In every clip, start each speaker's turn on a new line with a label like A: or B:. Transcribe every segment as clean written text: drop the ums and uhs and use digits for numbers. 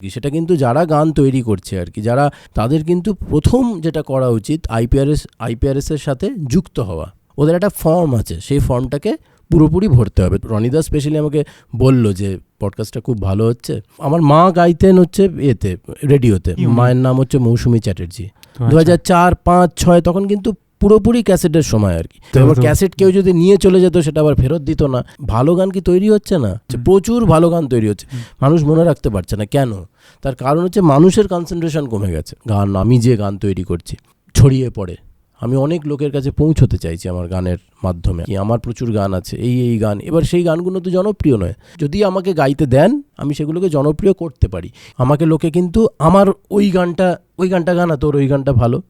A: সেটা কিন্তু যারা গান তৈরি করছে আর কি, যারা তাদের কিন্তু প্রথম যেটা করা উচিত আইপিআরএসের সাথে যুক্ত হওয়া। ওদের একটা ফর্ম আছে, সেই ফর্মটাকে পুরোপুরি ভরতে হবে। রনিদা স্পেশালি আমাকে বললো যে পডকাস্টটা খুব ভালো হচ্ছে। আমার মা গাইতেন হচ্ছে রেডিওতে, মায়ের নাম হচ্ছে মৌসুমী চ্যাটার্জি। 2004, 5, 6 তখন কিন্তু পুরোপুরি ক্যাসেটের সময় আর কি। তো এবার ক্যাসেট কেউ যদি নিয়ে চলে যেত সেটা আবার ফেরত দিত না। ভালো গান কি তৈরি হচ্ছে না? প্রচুর ভালো গান তৈরি হচ্ছে, মানুষ মনে রাখতে পারছে না। কেন? তার কারণ হচ্ছে মানুষের কনসেন্ট্রেশন কমে গেছে। আমি যে গান তৈরি করছি ছড়িয়ে পড়ে, আমি অনেক লোকের কাছে পৌঁছতে চাইছি আমার গানের মাধ্যমে। আমার প্রচুর গান আছে, এই গান, এবার সেই গানগুলো তো জনপ্রিয় নয়। যদি আমাকে গাইতে দেন আমি সেগুলোকে জনপ্রিয় করতে পারি। আমাকে লোকে কিন্তু আমার ওই গানটা গানা, তোর ওই গানটা ভালো।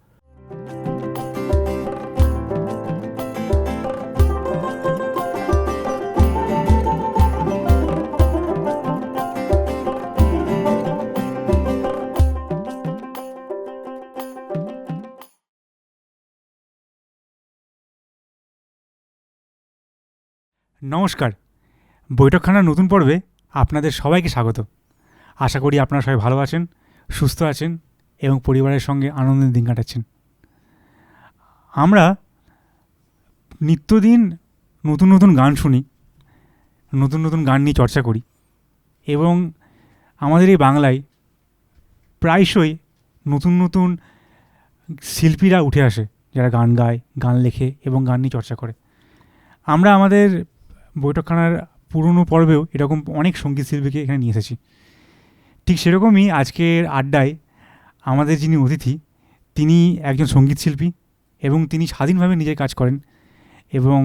B: নমস্কার, বৈঠকখানার নতুন পর্বে আপনাদের সবাইকে স্বাগত। আশা করি আপনারা সবাই ভালো আছেন, সুস্থ আছেন এবং পরিবারের সঙ্গে আনন্দের দিন কাটাচ্ছেন। আমরা নিত্যদিন নতুন নতুন গান শুনি, নতুন নতুন গান নিয়ে চর্চা করি এবং আমাদের এই বাংলায় প্রায়শই নতুন নতুন শিল্পীরা উঠে আসে, যারা গান গায়, গান লেখে এবং গান নিয়ে চর্চা করে। আমরা আমাদের বৈঠকখানার পুরনো পর্বেও এরকম অনেক সঙ্গীত শিল্পীকে এখানে নিয়ে এসেছি। ঠিক সেরকমই আজকের আড্ডায় আমাদের যিনি অতিথি, তিনি একজন সঙ্গীত শিল্পী এবং তিনি স্বাধীনভাবে নিজের কাজ করেন এবং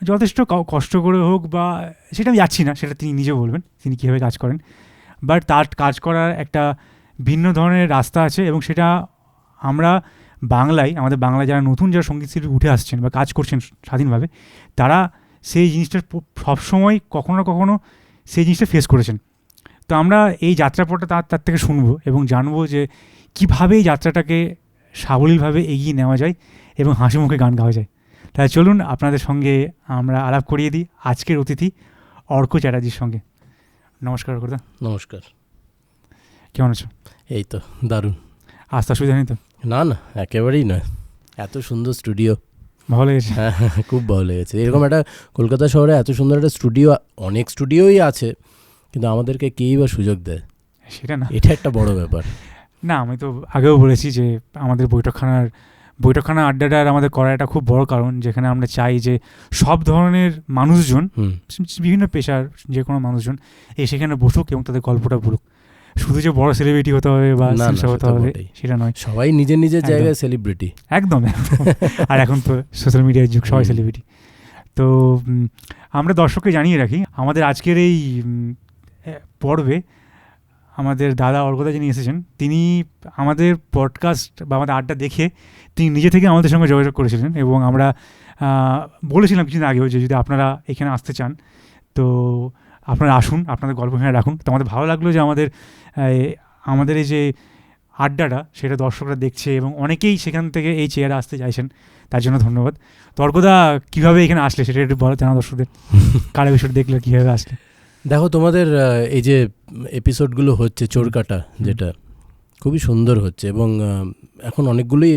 B: যথেষ্ট কষ্ট করে হোক বা সেটা আমি যাচ্ছি না, সেটা তিনি নিজে বলবেন তিনি কীভাবে কাজ করেন। বাট তার কাজ করার একটা ভিন্ন ধরনের রাস্তা আছে এবং সেটা আমরা আমাদের বাংলায় যারা যারা সঙ্গীত শিল্পী উঠে আসছেন বা কাজ করছেন স্বাধীনভাবে, তারা সেই জিনিসটা সবসময় কখনো না কখনো সেই জিনিসটা ফেস করেছেন। তো আমরা এই যাত্রাপথটা তার থেকে শুনবো এবং জানবো যে কীভাবে এই যাত্রাটাকে সাবলীলভাবে এগিয়ে নেওয়া যায় এবং হাসি মুখে গান গাওয়া যায়। তাই চলুন আপনাদের সঙ্গে আমরা আলাপ করিয়ে দিই আজকের অতিথি অর্ক চ্যাটার্জির সঙ্গে। নমস্কার অর্কদা।
A: নমস্কার।
B: কেমন আছো?
A: এই তো দারুণ।
B: আসতে অসুবিধা নেই তো?
A: না, একেবারেই নয়। এত সুন্দর স্টুডিও,
B: ভালো লেগেছে?
A: হ্যাঁ, খুব ভালো লেগেছে। এরকম একটা কলকাতা শহরে এত সুন্দর একটা স্টুডিও, অনেক স্টুডিওই আছে, কিন্তু আমাদেরকে কেই বা সুযোগ দেয়,
B: সেটা না,
A: এটা একটা বড় ব্যাপার।
B: না, আমি তো আগেও বলেছি যে আমাদের বৈঠকখানা আড্ডাটার আমাদের করা একটা খুব বড় কারণ, যেখানে আমরা চাই যে সব ধরনের মানুষজন, বিভিন্ন পেশার যে কোনো মানুষজন সেখানে বসুক এবং তাদের গল্পটা বলুক। শুধু যে বড় সেলিব্রিটি হতে হবে বা হতে হবে সেটা নয়,
A: সবাই নিজের জায়গায় সেলিব্রিটি।
B: একদম। আর এখন তো সোশ্যাল মিডিয়ার যুগ, সবাই সেলিব্রিটি। তো আমরা দর্শককে জানিয়ে রাখি, আমাদের আজকের এই পর্বে আমাদের দাদা অর্কদা যিনি এসেছেন, তিনি আমাদের পডকাস্ট বা আমাদের আড্ডা দেখে তিনি নিজে থেকে আমাদের সঙ্গে যোগাযোগ করেছিলেন এবং আমরা বলেছিলাম কিছুদিন আগেও যে যদি আপনারা এখানে আসতে চান তো আপনারা আসুন, আপনাদের গল্প এখানে রাখুন। তো আমাদের ভালো লাগলো যে আমাদের এই যে আড্ডাটা সেটা দর্শকরা দেখছে এবং অনেকেই সেখান থেকে এই চেয়ারে আসতে চাইছেন, তার জন্য ধন্যবাদ। তো অর্কদা, কীভাবে এখানে আসলে সেটা একটু বলো জানা দর্শকদের, কার বিষয়টা দেখলে কীভাবে আসলে?
A: দেখো, তোমাদের এই যে এপিসোডগুলো হচ্ছে চোরকাটা, যেটা খুবই সুন্দর হচ্ছে এবং এখন অনেকগুলোই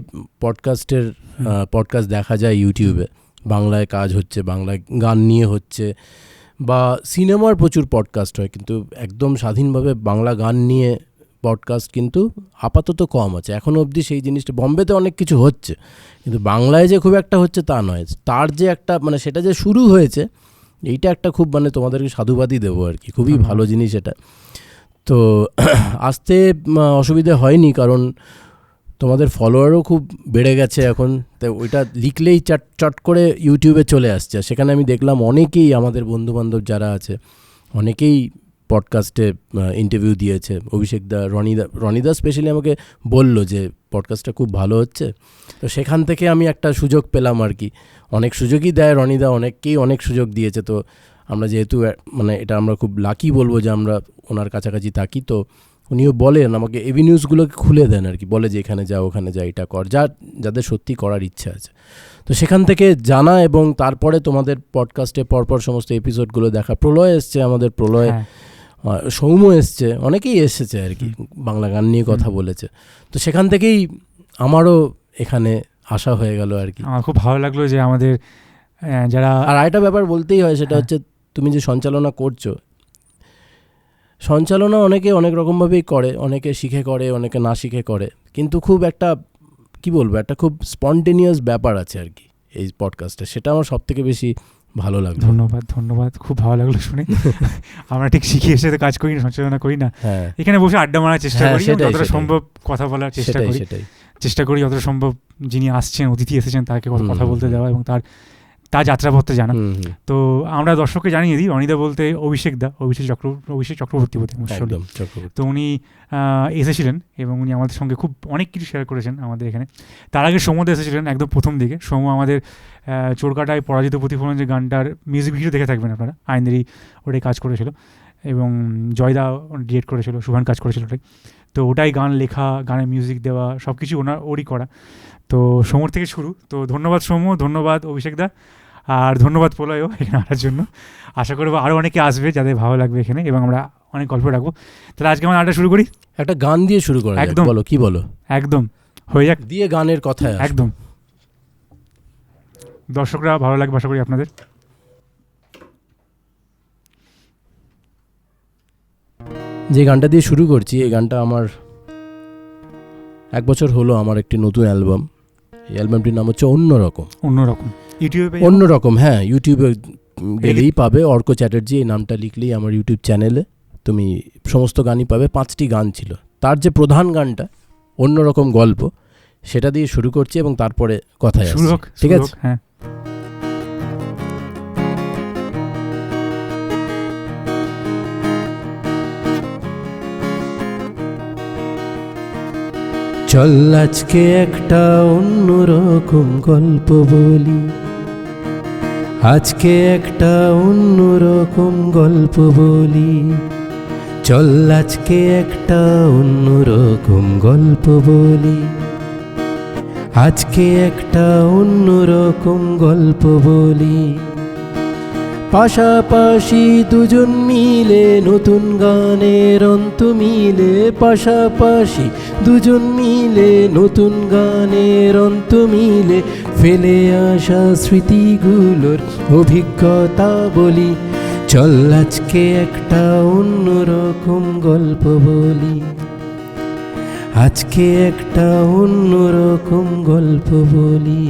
A: পডকাস্ট দেখা যায় ইউটিউবে। বাংলায় কাজ হচ্ছে, বাংলায় গান নিয়ে হচ্ছে, বা সিনেমার প্রচুর পডকাস্ট হয়, কিন্তু একদম স্বাধীনভাবে বাংলা গান নিয়ে পডকাস্ট কিন্তু আপাতত কম আছে এখনও অবধি। সেই জিনিসটা বম্বেতে অনেক কিছু হচ্ছে, কিন্তু বাংলায় যে খুব একটা হচ্ছে তা নয়। তার যে একটা সেটা যে শুরু হয়েছে, এইটা একটা খুব তোমাদেরকে সাধুবাদই দেবো আর কি, খুবই ভালো জিনিস এটা। তো আসতে অসুবিধে হয়নি, কারণ তোমাদের ফলোয়ারও খুব বেড়ে গেছে এখন। তো ওইটা লিখলেই চট করে ইউটিউবে চলে আসছে। সেখানে আমি দেখলাম অনেকেই আমাদের বন্ধুবান্ধব যারা আছে অনেকেই পডকাস্টে ইন্টারভিউ দিয়েছে। অভিষেকদা, রনিদা স্পেশালি আমাকে বললো যে পডকাস্টটা খুব ভালো হচ্ছে। তো সেখান থেকে আমি একটা সুযোগ পেলাম আর কি। অনেক সুযোগই দেয় রনিদা, অনেককেই অনেক সুযোগ দিয়েছে। তো আমরা যেহেতু এটা আমরা খুব লাকি বলবো যে আমরা ওনার কাছাকাছি থাকি। তো উনিও বলেন আমাকে, এভিনিউজগুলোকে খুলে দেন আর কি, বলে যে এখানে যা, ওখানে যা, এটা কর, যাদের সত্যি করার ইচ্ছা আছে। তো সেখান থেকে জানা এবং তারপরে তোমাদের পডকাস্টে পরপর সমস্ত এপিসোডগুলো দেখা। প্রলয় এসছে, আমাদের প্রলয় সৌম্য এসছে, অনেকেই এসেছে আর কি, বাংলা গান নিয়ে কথা বলেছে। তো সেখান থেকেই আমারও এখানে আসা হয়ে গেল আর কি।
B: আমার খুব ভালো লাগলো যে আমাদের যারা,
A: আর আরেকটা ব্যাপার বলতেই হয়, সেটা হচ্ছে তুমি যে সঞ্চালনা করছো, সঞ্চালনা অনেকে অনেক রকমভাবেই করে, অনেকে শিখে করে, অনেকে না শিখে করে, কিন্তু খুব একটা কি বলবো, একটা খুব স্পন্টেনিয়াস ব্যাপার আছে আর কি এই পডকাস্টে, সেটা আমার সব থেকে বেশি ভালো লাগলো।
B: ধন্যবাদ, খুব ভালো লাগলো শুনে। আমরা ঠিক শিখে এসে কাজ করি না, সঞ্চালনা করি না,
A: হ্যাঁ
B: এখানে বসে আড্ডা মারার চেষ্টা করি, যতটা সম্ভব কথা বলার চেষ্টা করি, যতটা সম্ভব যিনি আসছেন, অতিথি এসেছেন তাকে কথা বলতে দেওয়া এবং তার যাত্রাপথে জানা। তো আমরা দর্শককে জানিয়ে দিই, অনিদা বলতে অভিষেক চক্রবর্তী বলতে, তো উনি এসেছিলেন এবং উনি আমাদের সঙ্গে খুব অনেক কিছু শেয়ার করেছেন আমাদের এখানে। তার আগে সৌম্যদা এসেছিলেন একদম প্রথম দিকে। সৌম্য আমাদের চোরকাটায় পরাজিত প্রতিফলন যে গানটার মিউজিক ভিডিও দেখে থাকবেন আপনারা, আইনেরই ওটাই কাজ করেছিল এবং জয়দা ডিরেক্ট করেছিল, শুভান কাজ করেছিল ওটাই। তো ওটাই গান লেখা, গানের মিউজিক দেওয়া, সব কিছু ওরই করা। তো সৌম্যর থেকে শুরু। তো ধন্যবাদ সৌম্য, ধন্যবাদ অভিষেকদা, আর ধন্যবাদ প্রলয়ও এখানে আসার জন্য। আশা করবো আরও অনেকে আসবে যাদের ভালো লাগবে এখানে, এবং আমরা অনেক গল্প রাখবো। তাহলে আজকে আমরা আড্ডা শুরু করি,
A: একটা গান দিয়ে শুরু করা
B: একদম।
A: বলো, কি বলো?
B: একদম হয়ে যাক,
A: দিয়ে গানের কথায়
B: একদম। দর্শকরা ভালো লাগবে আশা করি আপনাদের।
A: যে গানটা দিয়ে শুরু করছি, এই গানটা আমার 1 বছর হলো আমার একটি নতুন অ্যালবাম। এই অ্যালবামটির নাম হচ্ছে অন্যরকম। অন্যরকম, হ্যাঁ, ইউটিউবে গেলেই পাবে, অর্ক চ্যাটার্জি এই নামটা লিখলেই আমার ইউটিউব চ্যানেলে তুমি সমস্ত গানই পাবে। 5টি গান ছিল, তার যে প্রধান গানটা অন্যরকম গল্প, সেটা দিয়ে শুরু করছি এবং তারপরে কথায় আসছি, ঠিক আছে?
B: হ্যাঁ।
A: চল আজকে একটা অন্যরকম গল্প বলি, আজকে একটা অন্যরকম গল্প বলি, চল আজকে একটা অন্যরকম গল্প বলি, আজকে একটা অন্যরকম গল্প বলি। পাশাপাশি দুজন মিলে নতুন গানের অন্ত মিলে, পাশাপাশি দুজন মিলে নতুন গানের অন্ত মিলে, ফেলে আসা স্মৃতিগুলোর অভিজ্ঞতা বলি। চল আজকে একটা অন্যরকম গল্প বলি, আজকে একটা অন্যরকম গল্প বলি।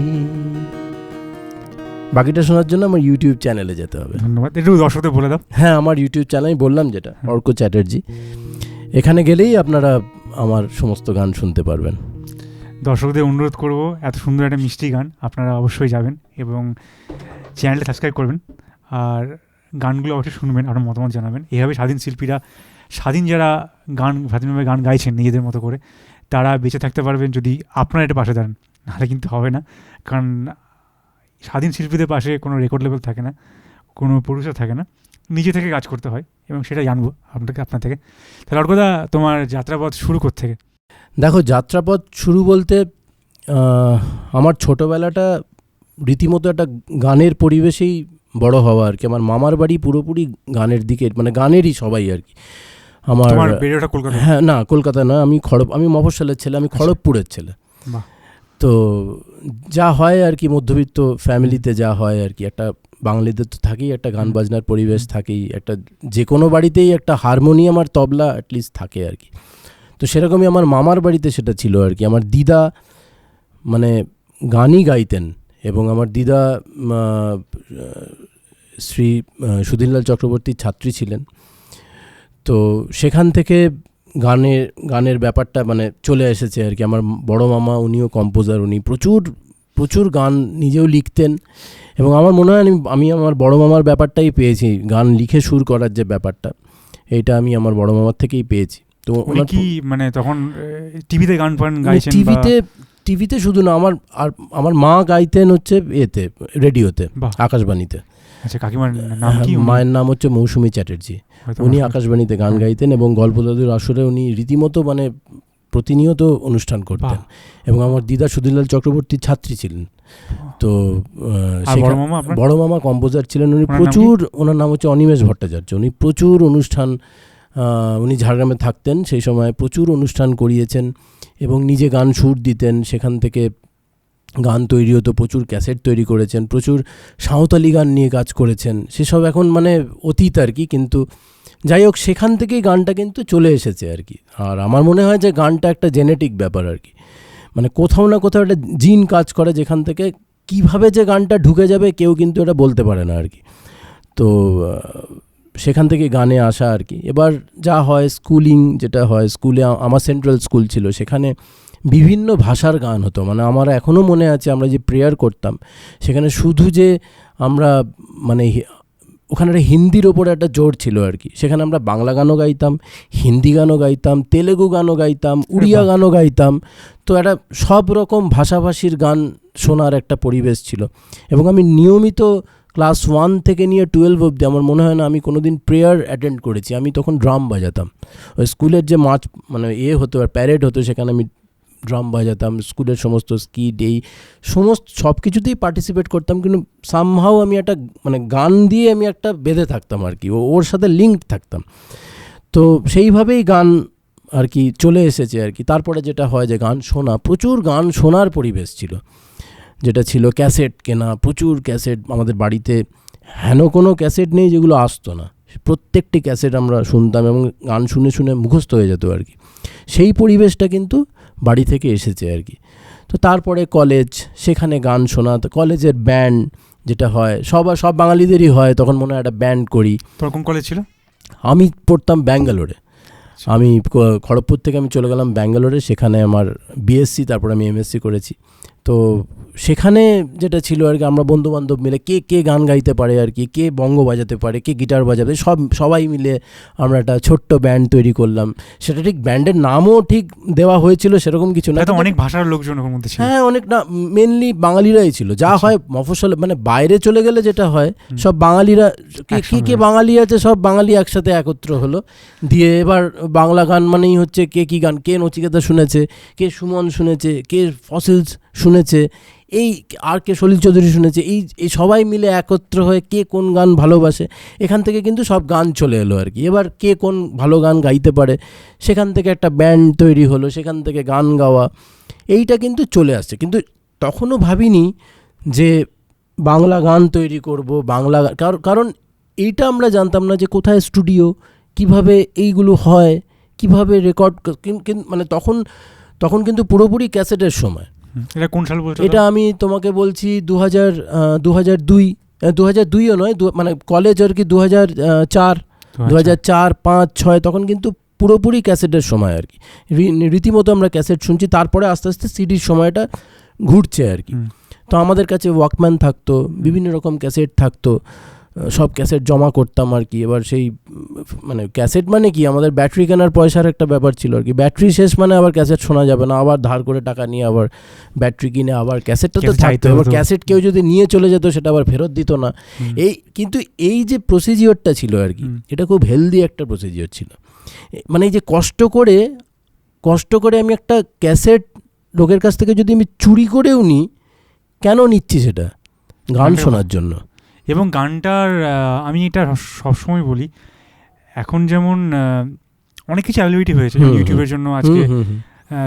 A: বাকিটা শোনার জন্য আমার ইউটিউব চ্যানেলে যেতে হবে।
B: ধন্যবাদ, একটু দর্শকদের বলে দাও।
A: হ্যাঁ, আমার ইউটিউব চ্যানেল বললাম যেটা, অর্ক চ্যাটার্জি, এখানে গেলেই আপনারা আমার সমস্ত গান শুনতে পারবেন।
B: দর্শকদের অনুরোধ করব, এত সুন্দর একটা মিষ্টি গান, আপনারা অবশ্যই যাবেন এবং চ্যানেলটা সাবস্ক্রাইব করবেন, আর গানগুলো অবশ্যই শুনবেন, আপনার মতামত জানাবেন। এইভাবে স্বাধীন শিল্পীরা, স্বাধীনভাবে গান গাইছেন নিজেদের মতো করে, তারা বেঁচে থাকতে পারবেন যদি আপনারা এটা পাশে দাঁড়ান, নাহলে কিন্তু হবে না। কারণ স্বাধীন শিল্পীদের পাশে কোনো রেকর্ড লেভেল থাকে না, কোনো প্রডিউসার থাকে না, নিজে থেকে কাজ করতে হয়, এবং সেটা জানবো আপনার থেকে। তাহলে অর্কদা, তোমার যাত্রাপথ শুরু থেকে?
A: দেখো, যাত্রাপথ শুরু বলতে আমার ছোটোবেলাটা রীতিমতো একটা গানের পরিবেশেই বড় হওয়া আর কি। আমার মামার বাড়ি পুরোপুরি গানের দিকে, মানে গানেরই সবাই আর কি। আমার
B: কলকাতা?
A: হ্যাঁ, না কলকাতা না, আমি মফস্বলের ছেলে, আমি খড়গপুরের ছেলে। তো যা হয় আর কি, মধ্যবিত্ত ফ্যামিলিতে যা হয় আর কি, একটা বাঙালিদের তো থাকেই একটা গান বাজনার পরিবেশ থাকেই, একটা যে কোনো বাড়িতেই একটা হারমোনিয়াম আর তবলা অ্যাটলিস্ট থাকে আর কি। তো সেরকমই আমার মামার বাড়িতে সেটা ছিল আর কি। আমার দিদা মানে গানই গাইতেন, এবং আমার দিদা শ্রী সুধীরলাল চক্রবর্তীর ছাত্রী ছিলেন। তো সেখান থেকে গানের ব্যাপারটা মানে চলে এসেছে আর কি। আমার বড় মামা, উনিও কম্পোজার, উনি প্রচুর গান নিজেও লিখতেন, এবং আমার মনে হয় আমি আমার বড় মামার ব্যাপারটাই পেয়েছি, গান লিখে সুর করার যে ব্যাপারটা, এইটা আমি আমার বড় মামার থেকেই পেয়েছি। তো
B: উনি কি মানে তখন টিভিতে গান গাইছেন?
A: টিভিতে শুধু না, আমার মা গাইতেন হচ্ছে এতে, রেডিওতে, আকাশবাণীতে।
B: আচ্ছা, কাকিমার নাম কি?
A: মায়ের নাম হচ্ছে মৌসুমী চ্যাটার্জি। উনি আকাশবাণীতে গান গাইতেন, এবং গল্প দাদুর আসরে উনি রীতিমতো মানে প্রতিনিয়ত অনুষ্ঠান করতেন, এবং আমার দিদা সুধীরলাল চক্রবর্তীর ছাত্রী ছিলেন। তো বড় মামা কম্পোজার ছিলেন, উনি প্রচুর, ওনার নাম হচ্ছে অনিমেষ ভট্টাচার্য, উনি প্রচুর অনুষ্ঠান উনি ঝাড়গ্রামে থাকতেন, সেই সময় প্রচুর অনুষ্ঠান করিয়েছেন এবং নিজে গান সুর দিতেন, সেখান থেকে গান তৈরি হতো, প্রচুর ক্যাসেট তৈরি করেছেন, প্রচুর সাঁওতালি গান নিয়ে কাজ করেছেন, সেসব এখন মানে অতীত আর কি। কিন্তু যাই হোক, সেখান থেকেই গানটা কিন্তু চলে এসেছে আর কি। আর আমার মনে হয় যে গানটা একটা জেনেটিক ব্যাপার আর কি, মানে কোথাও না কোথাও একটা জিন কাজ করে, যেখান থেকে কিভাবে যে গানটা ঢুকে যাবে কেউ কিন্তু এটা বলতে পারে না আর কি। তো সেখান থেকে গানে আসা আর কি। এবার যা হয়, স্কুলিং যেটা হয়, স্কুলে আমার সেন্ট্রাল স্কুল ছিল, সেখানে বিভিন্ন ভাষার গান হতো। মানে আমার এখনও মনে আছে, আমরা যে প্রেয়ার করতাম সেখানে শুধু যে আমরা মানে ওখানে একটা হিন্দির ওপরে একটা জোর ছিল আর কি। সেখানে আমরা বাংলা গানও গাইতাম, হিন্দি গানও গাইতাম, তেলেগু গানও গাইতাম, উড়িয়া গানও গাইতাম। তো একটা সব রকম ভাষাভাষীর গান শোনার একটা পরিবেশ ছিল। এবং আমি নিয়মিত ক্লাস 1 থেকে নিয়ে 12 অবধি আমার মনে হয় না আমি কোনো দিন প্রেয়ার অ্যাটেন্ড করেছি। আমি তখন ড্রাম বাজাতাম, ওই স্কুলের যে মার্চ মানে হতো আর প্যারেড হতো, সেখানে আমি ড্রাম বাজাতাম, স্কুলের সমস্ত স্কিট এই সমস্ত সব কিছুতেই পার্টিসিপেট করতাম। কিন্তু সামহাও আমি একটা মানে গান দিয়ে আমি একটা বেঁধে থাকতাম আর কি, ওর সাথে লিঙ্ক থাকতাম। তো সেইভাবেই গান আর কি চলে এসেছে আর কি। তারপরে যেটা হয় যে গান শোনা, প্রচুর গান শোনার পরিবেশ ছিল, যেটা ছিল ক্যাসেট কেনা, প্রচুর ক্যাসেট আমাদের বাড়িতে, হেন কোনো ক্যাসেট নেই যেগুলো আসতো না, প্রত্যেকটি ক্যাসেট আমরা শুনতাম এবং গান শুনে শুনে মুখস্থ হয়ে যেত আর কি। সেই পরিবেশটা কিন্তু বাড়ি থেকে এসেছে আর কি। তো তারপরে কলেজ, সেখানে গান শোনা, তো কলেজের ব্যান্ড যেটা হয় সব বাঙালিদেরই হয়, তখন মনে হয় একটা ব্যান্ড করি।
B: তোর কোন কলেজ ছিল?
A: আমি পড়তাম ব্যাঙ্গালোরে, আমি খড়গপুর থেকে আমি চলে গেলাম ব্যাঙ্গালোরে, সেখানে আমার বিএসসি, তারপর আমি এমএসসি করেছি। তো সেখানে যেটা ছিল আর কি, আমরা বন্ধুবান্ধব মিলে কে গান গাইতে পারে আর কি, কে বঙ্গ বাজাতে পারে, কে গিটার বাজাবে, সবাই মিলে আমরা একটা ছোট্ট ব্যান্ড তৈরি করলাম। সেটা ঠিক ব্যান্ডের নামও ঠিক দেওয়া হয়েছিল সেরকম কিছু না,
B: অনেক ভাষার লোকজন ওর মধ্যে ছিল।
A: হ্যাঁ, অনেক না, মেনলি বাঙালিরাই ছিল। যা হয় মফস্বল মানে বাইরে চলে গেলে যেটা হয়, সব বাঙালিরা কে বাঙালি আছে, সব বাঙালি একসাথে একত্র হলো, দিয়ে এবার বাংলা গান মানেই হচ্ছে কে কী গান, কে নচিকেতা শুনেছে, কে সুমন শুনেছে, কে ফসিলস শুনেছে, এই আর কে সলিল চৌধুরী শুনেছে, এই সবাই মিলে একত্র হয়ে কে কোন গান ভালোবাসে, এখান থেকে কিন্তু সব গান চলে এলো আর কি। এবার কে কোন ভালো গান গাইতে পারে, সেখান থেকে একটা ব্যান্ড তৈরি হলো, সেখান থেকে গান গাওয়া, এইটা কিন্তু চলে আসছে। কিন্তু তখনও ভাবিনি যে বাংলা গান তৈরি করব, বাংলা কারণ এইটা আমরা জানতাম না যে কোথায় স্টুডিও, কিভাবে এইগুলো হয়, কিভাবে রেকর্ড, মানে তখন কিন্তু পুরোপুরি ক্যাসেটের সময়।
B: এটা কোন সাল বলছো?
A: এটা আমি তোমাকে বলছি 2002ও নয়, মানে কলেজ আর কি 2004, 5, 6, তখন কিন্তু পুরোপুরি ক্যাসেটের সময় আর কি। রীতিমতো আমরা ক্যাসেট শুনছি, তারপরে আস্তে আস্তে সিডির সময়টা ঘুরছে আর কি। তো আমাদের কাছে ওয়াকম্যান থাকতো, বিভিন্ন রকম ক্যাসেট থাকতো, সব ক্যাসেট জমা করতাম আর কি। এবার সেই মানে ক্যাসেট মানে কি, আমাদের ব্যাটারি কেনার পয়সার একটা ব্যাপার ছিল আর কি। ব্যাটারি শেষ মানে আবার ক্যাসেট শোনা যাবে না, আবার ধার করে টাকা নিয়ে আবার ব্যাটারি কিনে আবার ক্যাসেটটা তো থাকতো। এবার ক্যাসেট কেউ যদি নিয়ে চলে যেত, সেটা আবার ফেরত দিত না। কিন্তু এই যে প্রসিজিওরটা ছিল আর কি, এটা খুব হেলদি একটা প্রসিজিওর ছিল। মানে এই যে কষ্ট করে আমি একটা ক্যাসেট লোকের কাছ থেকে যদি আমি চুরি করেও নিই, কেন নিচ্ছি সেটা? গান শোনার জন্য।
B: এবং গানটার আমি এটা সবসময় বলি, এখন যেমন অনেক কিছু অ্যাভেলেবিলিটি হয়েছে ইউটিউবের জন্য, আজকে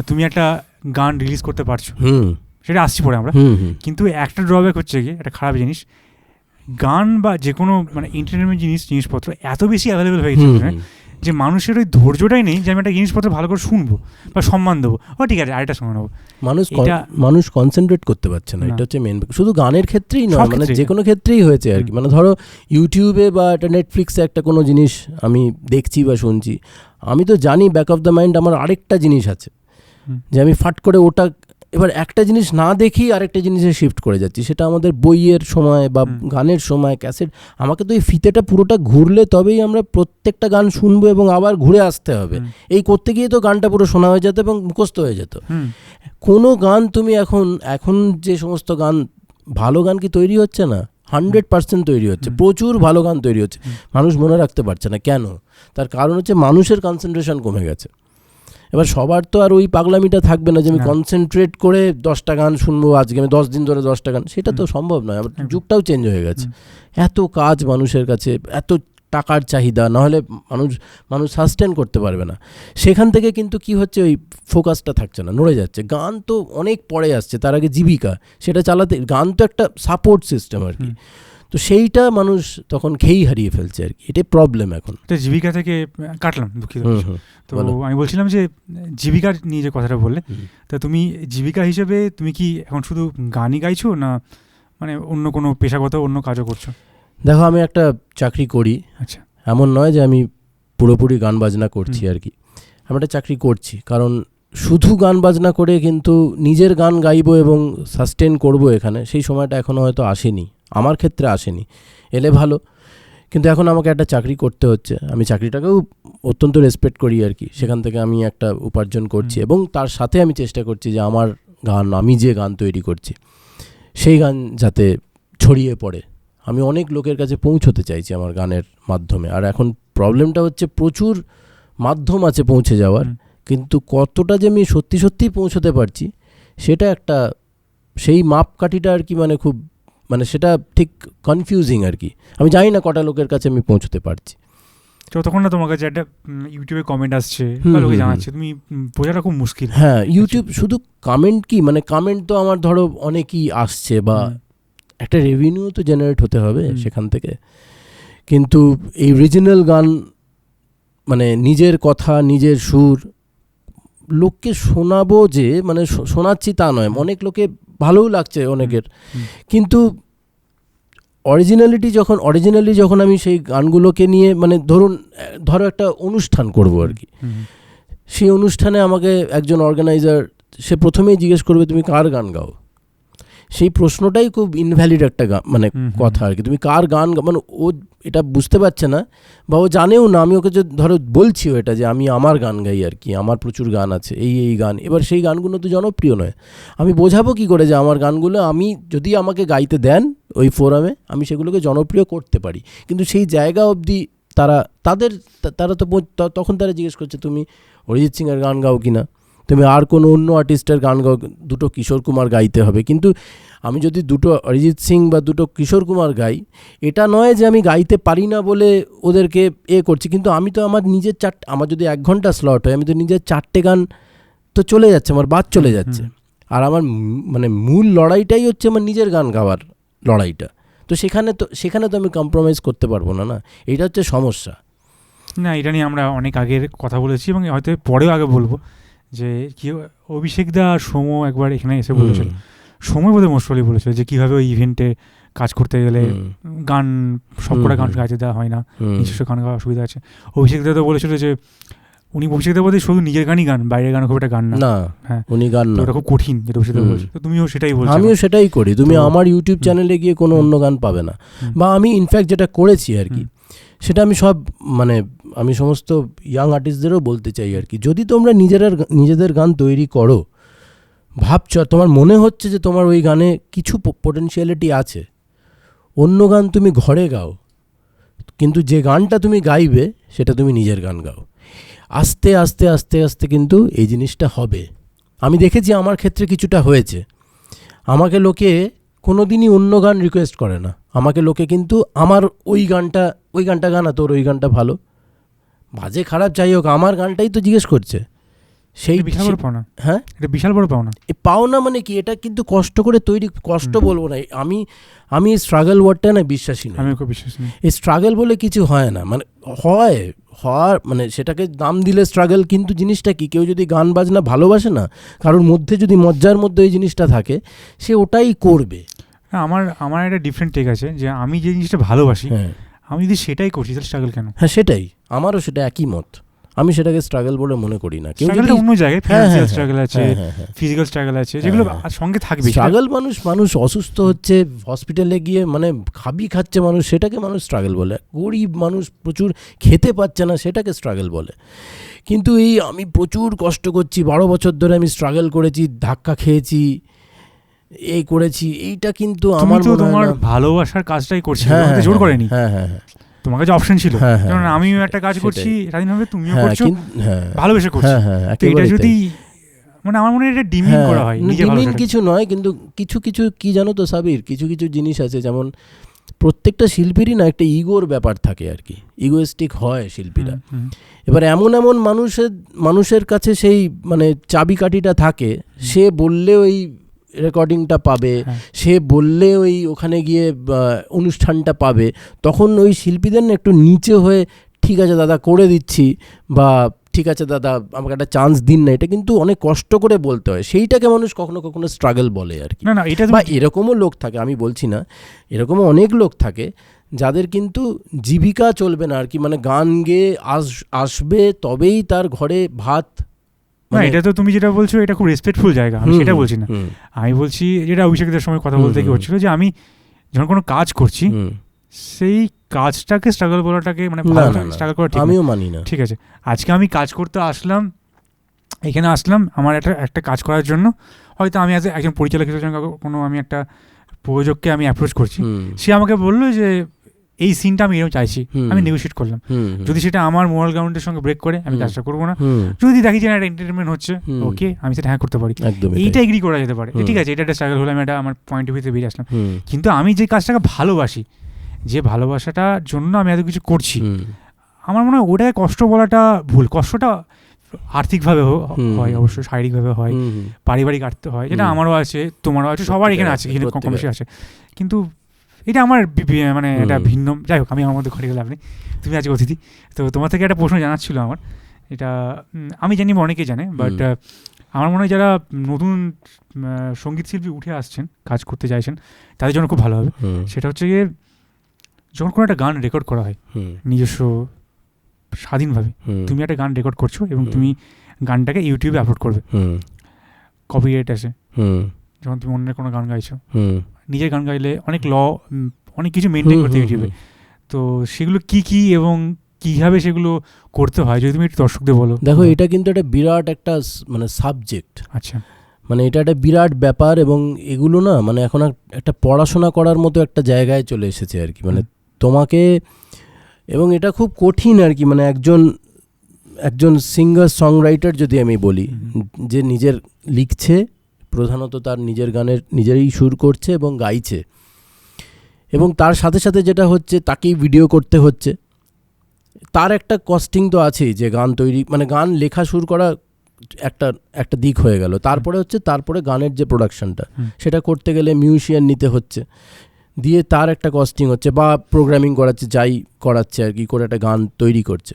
B: তুমি একটা গান রিলিজ করতে পারছো, সেটা আসছি পরে আমরা। কিন্তু একটা ড্রব্যাক হচ্ছে গিয়ে, একটা খারাপ জিনিস, গান বা যে কোনো মানে এন্টারটেনমেন্ট জিনিসপত্র এত বেশি অ্যাভেলেবেল হয়ে গেছে যে মানুষের ওই ধৈর্যটাই নেই যে আমি একটা জিনিসপত্র ভালো করে শুনবো বা সম্মান দেবো, ও ঠিক আছে আরেকটা শুনে নেবো।
A: মানুষ কনসেন্ট্রেট করতে পারছে না, এটা হচ্ছে মেন। শুধু গানের ক্ষেত্রেই নয়, মানে যে কোনো ক্ষেত্রেই হয়েছে আর কি। মানে ধরো ইউটিউবে বা একটা নেটফ্লিক্সে একটা কোনো জিনিস আমি দেখছি বা শুনছি, আমি তো জানি ব্যাক অফ দ্য মাইন্ড আমার আরেকটা জিনিস আছে, যে আমি ফাট করে ওটা এবার একটা জিনিস না দেখি আরেকটা জিনিসে শিফট করে যাচ্ছি। সেটা আমাদের বইয়ের সময় বা গানের সময়, ক্যাসেট, আমাকে তো এই ফিতেটা পুরোটা ঘুরলে তবেই আমরা প্রত্যেকটা গান শুনবো এবং আবার ঘুরে আসতে হবে। এই করতে গিয়ে তো গানটা পুরো শোনা হয়ে যেত এবং মুখস্থ হয়ে যেত। কোনো গান তুমি এখন যে সমস্ত গান, ভালো গান কি তৈরি হচ্ছে না? 100% তৈরি হচ্ছে, প্রচুর ভালো গান তৈরি হচ্ছে, মানুষ মনে রাখতে পারছে না। কেন? তার কারণ হচ্ছে মানুষের কনসেন্ট্রেশন কমে গেছে। এবার সবার তো আর ওই পাগলামিটা থাকবে না যে আমি কনসেন্ট্রেট করে 10টা গান শুনবো আজকে, আমি 10 দিন ধরে 10টা গান, সেটা তো সম্ভব নয়। আবার যুগটাও চেঞ্জ হয়ে গেছে, এত কাজ মানুষের কাছে, এত টাকার চাহিদা, নাহলে মানুষ সাস্টেন করতে পারবে না। সেখান থেকে কিন্তু কি হচ্ছে, ওই ফোকাসটা থাকছে না, নড়ে যাচ্ছে। গান তো অনেক পরে আসছে, তার আগে জীবিকা, সেটা চালাতে গান তো একটা সাপোর্ট সিস্টেম আর কি। তো সেইটা মানুষ তখন খেয়েই হারিয়ে ফেলছে আর কি, এটাই প্রবলেম এখন।
B: তো জীবিকা থেকে কাটলাম, দুঃখিত। তো আমি বলছিলাম যে জীবিকার নিয়ে যে কথাটা বললে, তা তুমি জীবিকা হিসেবে তুমি কি এখন শুধু গানই গাইছো, না মানে অন্য কোনো পেশাগত অন্য কাজও করছো?
A: দেখো, আমি একটা চাকরি করি।
B: আচ্ছা।
A: এমন নয় যে আমি পুরোপুরি গান বাজনা করছি আর কি, আমি একটা চাকরি করছি। কারণ শুধু গান বাজনা করে কিন্তু নিজের গান গাইবো এবং সাস্টেন করব এখানে, সেই সময়টা এখনও হয়তো আসেনি, আমার ক্ষেত্রে আসেনি। এলে ভালো, কিন্তু এখন আমাকে একটা চাকরি করতে হচ্ছে। আমি চাকরিটাকেও অত্যন্ত রেসপেক্ট করি আর কি, সেখান থেকে আমি একটা উপার্জন করছি এবং তার সাথে আমি চেষ্টা করছি যে আমার গান, আমি যে গান তৈরি করছি সেই গান যাতে ছড়িয়ে পড়ে। আমি অনেক লোকের কাছে পৌঁছতে চাইছি আমার গানের মাধ্যমে। আর এখন প্রবলেমটা হচ্ছে, প্রচুর মাধ্যম আছে পৌঁছে যাওয়ার, কিন্তু কতটা যে আমি সত্যি সত্যিই পৌঁছতে পারছি সেটা একটা, সেই মাপকাঠিটা আর কি, মানে খুব, মানে সেটা ঠিক কনফিউজিং আর কি। আমি জানি না কটা লোকের কাছে আমি পৌঁছতে পারছি।
B: যতক্ষণ না তোমার কাছে একটা ইউটিউবে কমেন্ট আসছে বা লোকে জানাচ্ছে, তুমি বোঝাটা খুব মুশকিল।
A: হ্যাঁ, ইউটিউব শুধু কমেন্ট কি, মানে কমেন্ট তো আমার ধরো অনেকই আসছে, বা একটা রেভিনিউ তো জেনারেট হতে হবে সেখান থেকে। কিন্তু এই রিজিনাল গান, মানে নিজের কথা, নিজের সুর লোককে শোনাবো, যে মানে শোনাচ্ছি তা নয়, অনেক লোকে ভালোও লাগছে অনেকের, কিন্তু অরিজিনালি যখন আমি সেই গানগুলোকে নিয়ে, মানে ধরো একটা অনুষ্ঠান করব আর কি, সেই অনুষ্ঠানে আমাকে একজন অর্গানাইজার, সে প্রথমেই জিজ্ঞেস করবে তুমি কার গান গাও। সেই প্রশ্নটাই খুব ইনভ্যালিড একটা মানে কথা আর কি। তুমি কার গান, মানে ও এটা বুঝতে পারছে না, বা ও জানেও না। আমি ওকে যে ধরো বলছিও এটা, যে আমি আমার গান গাই আর কি, আমার প্রচুর গান আছে, এই গান। এবার সেই গানগুলো তো জনপ্রিয় নয়, আমি বোঝাবো কি করে যে আমার গানগুলো, আমি যদি আমাকে গাইতে দেন ওই ফোরামে, আমি সেগুলোকে জনপ্রিয় করতে পারি। কিন্তু সেই জায়গা অবধি তারা তো তখন তারা জিজ্ঞেস করছে তুমি অরিজিৎ সিংয়ের গান গাও কিনা, তুমি আর কোনো অন্য আর্টিস্টের গান গাও, দুটো কিশোর কুমার গাইতে হবে। কিন্তু আমি যদি দুটো অরিজিৎ সিং বা দুটো কিশোর কুমার গাই, এটা নয় যে আমি গাইতে পারি না বলে ওদেরকে করছি। কিন্তু আমি তো আমার নিজের আমার যদি 1 ঘন্টা স্লট হয়, আমি তো নিজের 4টে গান তো চলে যাচ্ছে, আমার বাদ চলে যাচ্ছে। আর আমার মানে মূল লড়াইটাই হচ্ছে আমার নিজের গান গাওয়ার লড়াইটা। তো সেখানে তো আমি কম্প্রোমাইজ করতে পারবো না, এইটা হচ্ছে সমস্যা।
B: না, এটা নিয়ে আমরা অনেক আগের কথা বলেছি এবং হয়তো পরেও আগে বলবো, যে কি অভিষেক দা সৌম একবার এখানে এসে বলেছিল, সময় বোধহয় মোস্টলি বলেছিল যে কীভাবে ওই ইভেন্টে কাজ করতে গেলে গান সবকটা গান গাইতে দেওয়া হয় না, নিজস্ব গান গাওয়ার অসুবিধা আছে। অভিষেক দা তো বলেছিল যে অভিষেক দা বলতে শুধু নিজের গানই গান, বাইরের গান খুব একটা গান না। হ্যাঁ, উনি গান না, ওটা খুব কঠিন, যেটা অভিষেক দা বলছে। তো তুমিও সেটাই বলছো।
A: আমিও সেটাই করি। তুমি আমার ইউটিউব চ্যানেলে গিয়ে কোনো অন্য গান পাবে না। বা আমি ইনফ্যাক্ট যেটা করেছি আর কি, সেটা আমি সমস্ত ইয়াং আর্টিস্টদেরও বলতে চাই আর কি, যদি তোমরা নিজেদের গান তৈরি করো, ভাবছ, তোমার মনে হচ্ছে যে তোমার ওই গানে কিছু পোটেনশিয়ালিটি আছে, অন্য গান তুমি ঘরে গাও, কিন্তু যে গানটা তুমি গাইবে সেটা তুমি নিজের গান গাও। আস্তে আস্তে আস্তে আস্তে কিন্তু এই জিনিসটা হবে। আমি দেখেছি আমার ক্ষেত্রে কিছুটা হয়েছে। আমাকে লোকে কোনো দিনই অন্য গান রিকোয়েস্ট করে না, আমাকে লোকে কিন্তু আমার ওই গানটা গানা, তোর ওই গানটা ভালো, বাজে খারাপ যাই হোক, আমার গানটাই তো জিজ্ঞেস করছে। সেই
B: বিশাল বড় পাওনা।
A: হ্যাঁ,
B: এটা বিশাল বড় পাওনা।
A: পাওনা মানে কি, এটা কিন্তু কষ্ট করে তৈরি, কষ্ট বলবো না, আমি স্ট্রাগল ওয়ার্ডটা না বিশ্বাসী নই।
B: আমি খুব বিশ্বাস নেই।
A: এই স্ট্রাগল বলে কিছু হয় না, মানে হওয়ার মানে সেটাকে নাম দিলে স্ট্রাগল, কিন্তু জিনিসটা কি, কেউ যদি গান বাজনা ভালোবাসে না, কারোর মধ্যে যদি মজ্জার মধ্যে এই জিনিসটা থাকে, সে ওটাই করবে।
B: আমার একটা ডিফারেন্ট টেক আছে, যে আমি যে জিনিসটা ভালোবাসি, আমি যদি সেটাই করছি তাহলে স্ট্রাগল কেন? হ্যাঁ,
A: সেটাই, আমারও সেটা একই মত। আমি সেটাকে স্ট্রাগল বলে মনে করি না। কেউ
B: যদি অন্য জায়গায় ফিজিক্যাল স্ট্রাগল আছে, ফিজিক্যাল স্ট্রাগল আছে, যেগুলো সঙ্গে থাকবে।
A: স্ট্রাগল মানুষ অসুস্থ হচ্ছে, হসপিটালে গিয়ে মানে খাচ্ছে মানুষ, সেটাকে মানুষ স্ট্রাগল বলে। গরিব মানুষ প্রচুর খেতে পাচ্ছে না, সেটাকে স্ট্রাগল বলে। কিন্তু আমি প্রচুর কষ্ট করছি, 12 বছর ধরে আমি স্ট্রাগল করেছি, ধাক্কা খেয়েছি, করেছি, এইটা কিন্তু আমার
B: তোমার ভালোবাসার কাজটাই করছি, জোর করেনি। তোমার কাছে অপশন ছিল, কারণ আমিও একটা কাজ করছি স্বাধীনভাবে, তুমিও করছো, ভালোবেসে করছো। এটা যদি মানে আমার মনে হয় এটা ডিমিং করা হয়, নিজে ভালোবাসা
A: কিছু নয়। কিন্তু কিছু কি জানো তো সাবির, কিছু জিনিস আছে, যেমন প্রত্যেকটা শিল্পীরই না একটা ইগোর ব্যাপার থাকে আর কি, ইগোয়েস্টিক হয় শিল্পীরা। এবার এমন এমন মানুষের কাছে সেই মানে চাবিকাঠিটা থাকে, সে বললে ওই রেকর্ডিংটা পাবে, সে বললে ওই ওখানে গিয়ে অনুষ্ঠানটা পাবে, তখন ওই শিল্পীদের না একটু নিচে হয়ে ঠিক আছে দাদা করে দিচ্ছি, বা ঠিক আছে দাদা আমাকে একটা চান্স দিন না, এটা কিন্তু অনেক কষ্ট করে বলতে হয়। সেইটাকে মানুষ কখনো কখনো স্ট্রাগল বলে আর কি।
B: না এটা
A: বা এরকমও লোক থাকে, আমি বলছি না, এরকমও অনেক লোক থাকে যাদের কিন্তু জীবিকা চলবে না আর কি, মানে গান গেয়ে আসবে তবেই তার ঘরে ভাত।
B: না এটা তো তুমি যেটা বলছো এটা খুব রেসপেক্টফুল জায়গা, আমি সেটা বলছি না। আমি বলছি যেটা অভিষেকের সময় কথা বলতে কি হচ্ছিল, যে আমি যখন কোনো কাজ করছি সেই কাজটাকে স্ট্রাগল বলাটাকে মানে স্ট্রাগল করা ঠিক
A: আমিও মানি না।
B: ঠিক আছে, আজকে আমি কাজ করতে আসলাম, এখানে আসলাম আমার একটা কাজ করার জন্য, হয়তো আমি একজন পরিচালক হিসেবে কোনো আমি একটা প্রযোজককে আমি অ্যাপ্রোচ করছি, সে আমাকে বললো যে এই সিনটা আমি এরকম চাইছি, আমি নেগোশিয়েট করলাম, যদি সেটা আমার মোরাল গ্রাউন্ডের সঙ্গে ব্রেক করে আমি কাজটা করবো না, যদি দেখি যে একটা এন্টারটেনমেন্ট হচ্ছে ওকে আমি সেটা করতে পারি, এইটা এগ্রি করা যেতে পারে, ঠিক আছে এটা একটা স্ট্রাগল হলো, আমি এটা আমার পয়েন্ট অফ ভিউতে বেরিয়ে আসলাম। কিন্তু আমি যে কাজটাকে ভালোবাসি, যে ভালোবাসাটার জন্য আমি এত কিছু করছি, আমার মনে হয় ওটাকে কষ্ট বলাটা ভুল। কষ্টটা আর্থিকভাবে হয়, অবশ্যই শারীরিকভাবে হয়, পারিবারিক আর্থ হয়, যেটা আমারও আছে, তোমারও আছে, সবার এখানে আছে, এখানে কম বেশি আছে। কিন্তু এটা আমার মানে এটা ভিন্ন, যাই হোক আমি আমার মধ্যে ঘটে গেলে আপনি, তুমি আজকে অতিথি, তো তোমার থেকে একটা প্রশ্ন জানার ছিল আমার, এটা আমি জানি অনেকেই জানে, বাট আমার মনে হয় যারা নতুন সঙ্গীত শিল্পী উঠে আসছেন, কাজ করতে চাইছেন, তাদের জন্য খুব ভালো হবে। সেটা হচ্ছে গিয়ে যখন কোনো একটা গান রেকর্ড করা হয় নিজস্ব স্বাধীনভাবে, তুমি একটা গান রেকর্ড করছো এবং তুমি গানটাকে ইউটিউবে আপলোড করবে, কপিরাইট আছে, যখন তুমি অন্যের কোনো গান গাইছো, নিজের গান গাইলে অনেক অনেক কিছু মেনটেন করতে ইউটিউবে, তো সেগুলো কি এবং কীভাবে সেগুলো করতে হয় যদি তুমি একটু দর্শকদের বলো।
A: দেখো এটা কিন্তু একটা বিরাট একটা মানে সাবজেক্ট,
B: আচ্ছা
A: মানে এটা একটা বিরাট ব্যাপার, এবং এগুলো না মানে এখন একটা পড়াশোনা করার মতো একটা জায়গায় চলে এসেছে আর কি, মানে তোমাকে, এবং এটা খুব কঠিন আর কি, মানে একজন সিঙ্গার সংরাইটার যদি আমি বলি, যে নিজের লিখছে, প্রধানত তার নিজের গানের নিজেরই সুর করছে এবং গাইছে, এবং তার সাথে সাথে যেটা হচ্ছে তাকেই ভিডিও করতে হচ্ছে, তার একটা কস্টিং তো আছেই, যে গান তৈরি মানে গান লেখা শুরু করা একটা দিক হয়ে গেল, তারপরে গানের যে প্রোডাকশনটা সেটা করতে গেলে মিউজিশিয়ান নিতে হচ্ছে, দিয়ে তার একটা কস্টিং হচ্ছে, বা প্রোগ্রামিং করাচ্ছে, যাই করাচ্ছে আর কি, করে একটা গান তৈরি করছে,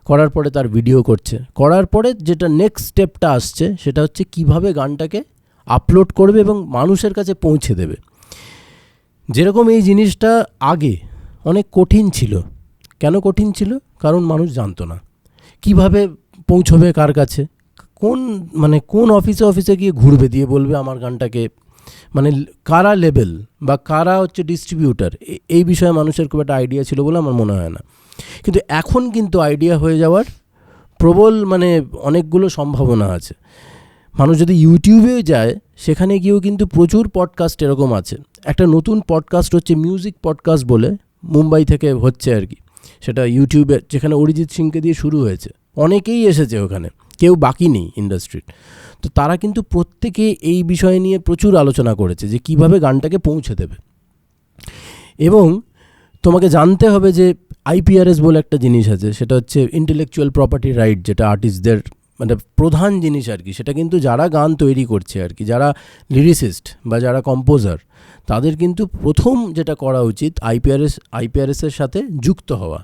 A: করার পরে তার ভিডিও করছে, করার পরে যেটা নেক্সট স্টেপটা আসছে সেটা হচ্ছে কিভাবে গানটাকে আপলোড করবে এবং মানুষের কাছে পৌঁছে দেবে। যেরকম এই জিনিসটা আগে অনেক কঠিন ছিল। কেন কঠিন ছিল? কারণ মানুষ জানতো না কিভাবে পৌঁছবে কার কাছে, কোন অফিসে গিয়ে ঘুরবে, দিয়ে বলবে আমার গানটাকে, মানে কারা লেবেল বা কারা হচ্ছে ডিস্ট্রিবিউটার, এই বিষয়ে মানুষের খুব একটা আইডিয়া ছিল বলে আমার মনে হয় না। কিন্তু এখন কিন্তু আইডিয়া হয়ে যাওয়ার প্রবল মানে অনেকগুলো সম্ভাবনা আছে। মানুষ যদি ইউটিউবেও যায়, সেখানে গিয়েও কিন্তু প্রচুর পডকাস্ট এরকম আছে। একটা নতুন পডকাস্ট হচ্ছে মিউজিক পডকাস্ট বলে, মুম্বাই থেকে হচ্ছে আর কি, সেটা ইউটিউবে, যেখানে অরিজিৎ সিংকে দিয়ে শুরু হয়েছে, অনেকেই এসেছে ওখানে, কেউ বাকি নেই ইন্ডাস্ট্রির। তো তারা কিন্তু প্রত্যেকে এই বিষয় নিয়ে প্রচুর আলোচনা করেছে, যে কিভাবে গানটাকে পৌঁছে দেবে। এবং তোমাকে জানতে হবে যে আইপিআরএস বলে একটা জিনিস আছে, সেটা হচ্ছে ইন্টেলেকচুয়াল প্রপার্টি রাইট, যেটা আর্টিস্টদের মানে প্রধান জিনিস আর কি। সেটা কিন্তু যারা গান তৈরি করছে আর কি, যারা লিরিসিস্ট বা যারা কম্পোজার, তাদের কিন্তু প্রথম যেটা করা উচিত আইপিআরএসের সাথে যুক্ত হওয়া,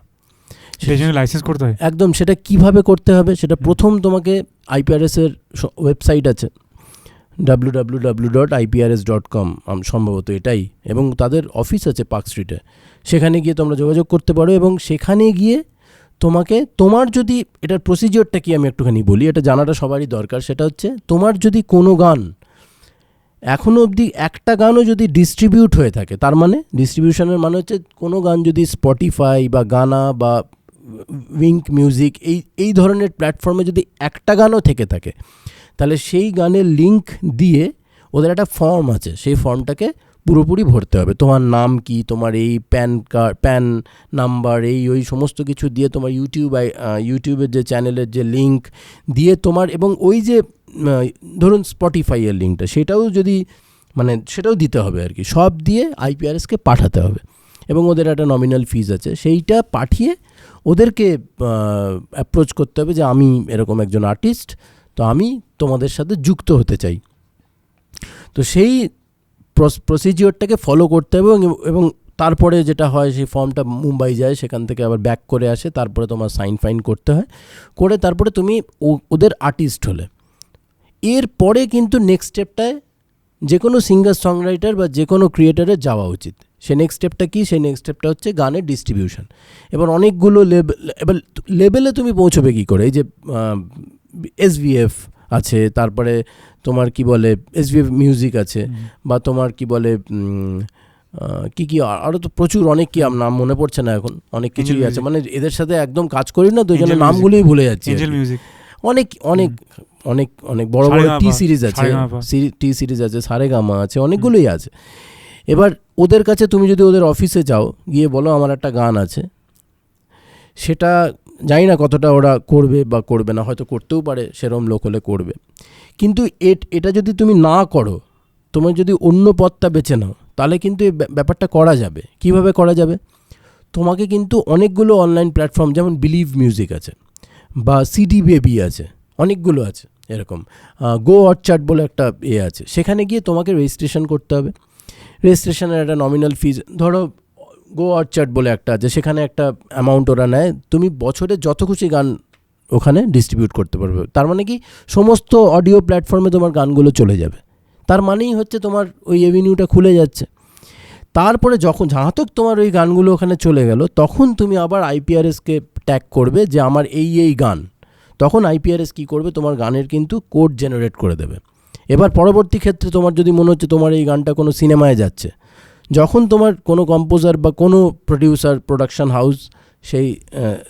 B: সেই জন্য লাইসেন্স করতে হয়।
A: একদম। সেটা কিভাবে করতে হবে সেটা প্রথম তোমাকে আইপিআরএসের ওয়েবসাইট আছে www.iprs.com সম্ভবত এটাই, এবং তাদের অফিস আছে পার্ক স্ট্রিটে, সেখানে গিয়ে তোমরা যোগাযোগ করতে পারো। এবং সেখানে গিয়ে তোমার যদি এটার প্রসিজিওরটা কি আমি একটুখানি বলি, এটা জানাটা সবারই দরকার। সেটা হচ্ছে তোমার যদি কোনো গান এখনও অবধি একটা গানও যদি ডিস্ট্রিবিউট হয়ে থাকে, তার মানে ডিস্ট্রিবিউশনের মানে হচ্ছে কোনো গান যদি স্পটিফাই বা গানা বা উইঙ্ক মিউজিক এই ধরনের প্ল্যাটফর্মে যদি একটা গানও থেকে থাকে, তাহলে সেই গানের লিঙ্ক দিয়ে ওদের একটা ফর্ম আছে, সেই ফর্মটাকে পুরোপুরি ভরতে হবে। তোমার নাম কি, তোমার এই প্যান নাম্বার, ওই সমস্ত কিছু দিয়ে তোমার ইউটিউবের যে চ্যানেলের যে লিঙ্ক দিয়ে তোমার, এবং ওই যে ধরুন স্পটিফাইয়ের লিঙ্কটা, সেটাও যদি মানে সেটাও দিতে হবে আর কি, সব দিয়ে আইপিআরএসকে পাঠাতে হবে। এবং ওদের একটা নমিনাল ফিজ আছে, সেইটা পাঠিয়ে ওদেরকে অ্যাপ্রোচ করতে হবে যে আমি এরকম একজন আর্টিস্ট, তো আমি তোমাদের সাথে যুক্ত হতে চাই। তো সেই প্রসিজিওরটাকে ফলো করতে হবে এবং তারপরে যেটা হয় সেই ফর্মটা মুম্বাই যায়, সেখান থেকে আবার ব্যাক করে আসে, তারপরে তোমার সাইন ফাইন করতে হয়, করে তারপরে তুমি ওদের আর্টিস্ট হলে। এরপরে কিন্তু নেক্সট স্টেপটায় যে কোনো সিঙ্গার সংরাইটার বা যে কোনো ক্রিয়েটারের যাওয়া উচিত। সে নেক্সট স্টেপটা কী? সেই নেক্সট স্টেপটা হচ্ছে গানের ডিস্ট্রিবিউশন। এবার অনেকগুলো লেভেলে তুমি পৌঁছবে কী করে? এই যে SVF আছে, তারপরে তোমার কি বলে SVF মিউজিক আছে, বা তোমার কি বলে কি কি আরও তো প্রচুর অনেক কি নাম মনে পড়ছে না এখন, অনেক কিছুই আছে, মানে এদের সাথে একদম কাজ করি না তো এই জন্য নামগুলোই ভুলে যাচ্ছি। অনেক অনেক অনেক অনেক বড় বড় টি সিরিজ আছে, সারেগামা আছে, অনেকগুলোই আছে। এবার ওদের কাছে তুমি যদি ওদের অফিসে যাও, গিয়ে বলো আমার একটা গান আছে, সেটা জানি না কতটা ওরা করবে বা করবে না, হয়তো করতেও পারে, সেরম লোক হলে করবে। কিন্তু এটা যদি তুমি না করো, তোমার যদি অন্য পথটা বেছে নাও, তাহলে কিন্তু এই ব্যাপারটা করা যাবে। কিভাবে করা যাবে? তোমাকে কিন্তু অনেকগুলো অনলাইন প্ল্যাটফর্ম, যেমন বিলিভ মিউজিক আছে বা CD বেবি আছে, অনেকগুলো আছে এরকম, গো অর্চার্ড বলে একটা আছে, সেখানে গিয়ে তোমাকে রেজিস্ট্রেশন করতে হবে। রেজিস্ট্রেশনের একটা নমিনাল ফিজ, ধরো গো অর্চার্ড বলে একটা আছে, সেখানে একটা অ্যামাউন্ট ওরা নেয়, তুমি বছরে যত খুশি গান ওখানে ডিস্ট্রিবিউট করতে পারবে। তার মানে কি সমস্ত অডিও প্ল্যাটফর্মে তোমার গানগুলো চলে যাবে, তার মানেই হচ্ছে তোমার ওই এভিনিউটা খুলে যাচ্ছে। তারপরে যখন যাহাতক তোমার ওই গানগুলো ওখানে চলে গেল, তখন তুমি আবার IPRSকে ট্যাগ করবে যে আমার এই গান। তখন IPRS কী করবে? তোমার গানের কিন্তু কোড জেনারেট করে দেবে। এবার পরবর্তী ক্ষেত্রে তোমার যদি মনে হচ্ছে তোমার এই গানটা কোনো সিনেমায় যাচ্ছে, যখন তোমার কোনো কম্পোজার বা কোনো প্রোডিউসার, প্রোডাকশন হাউস সেই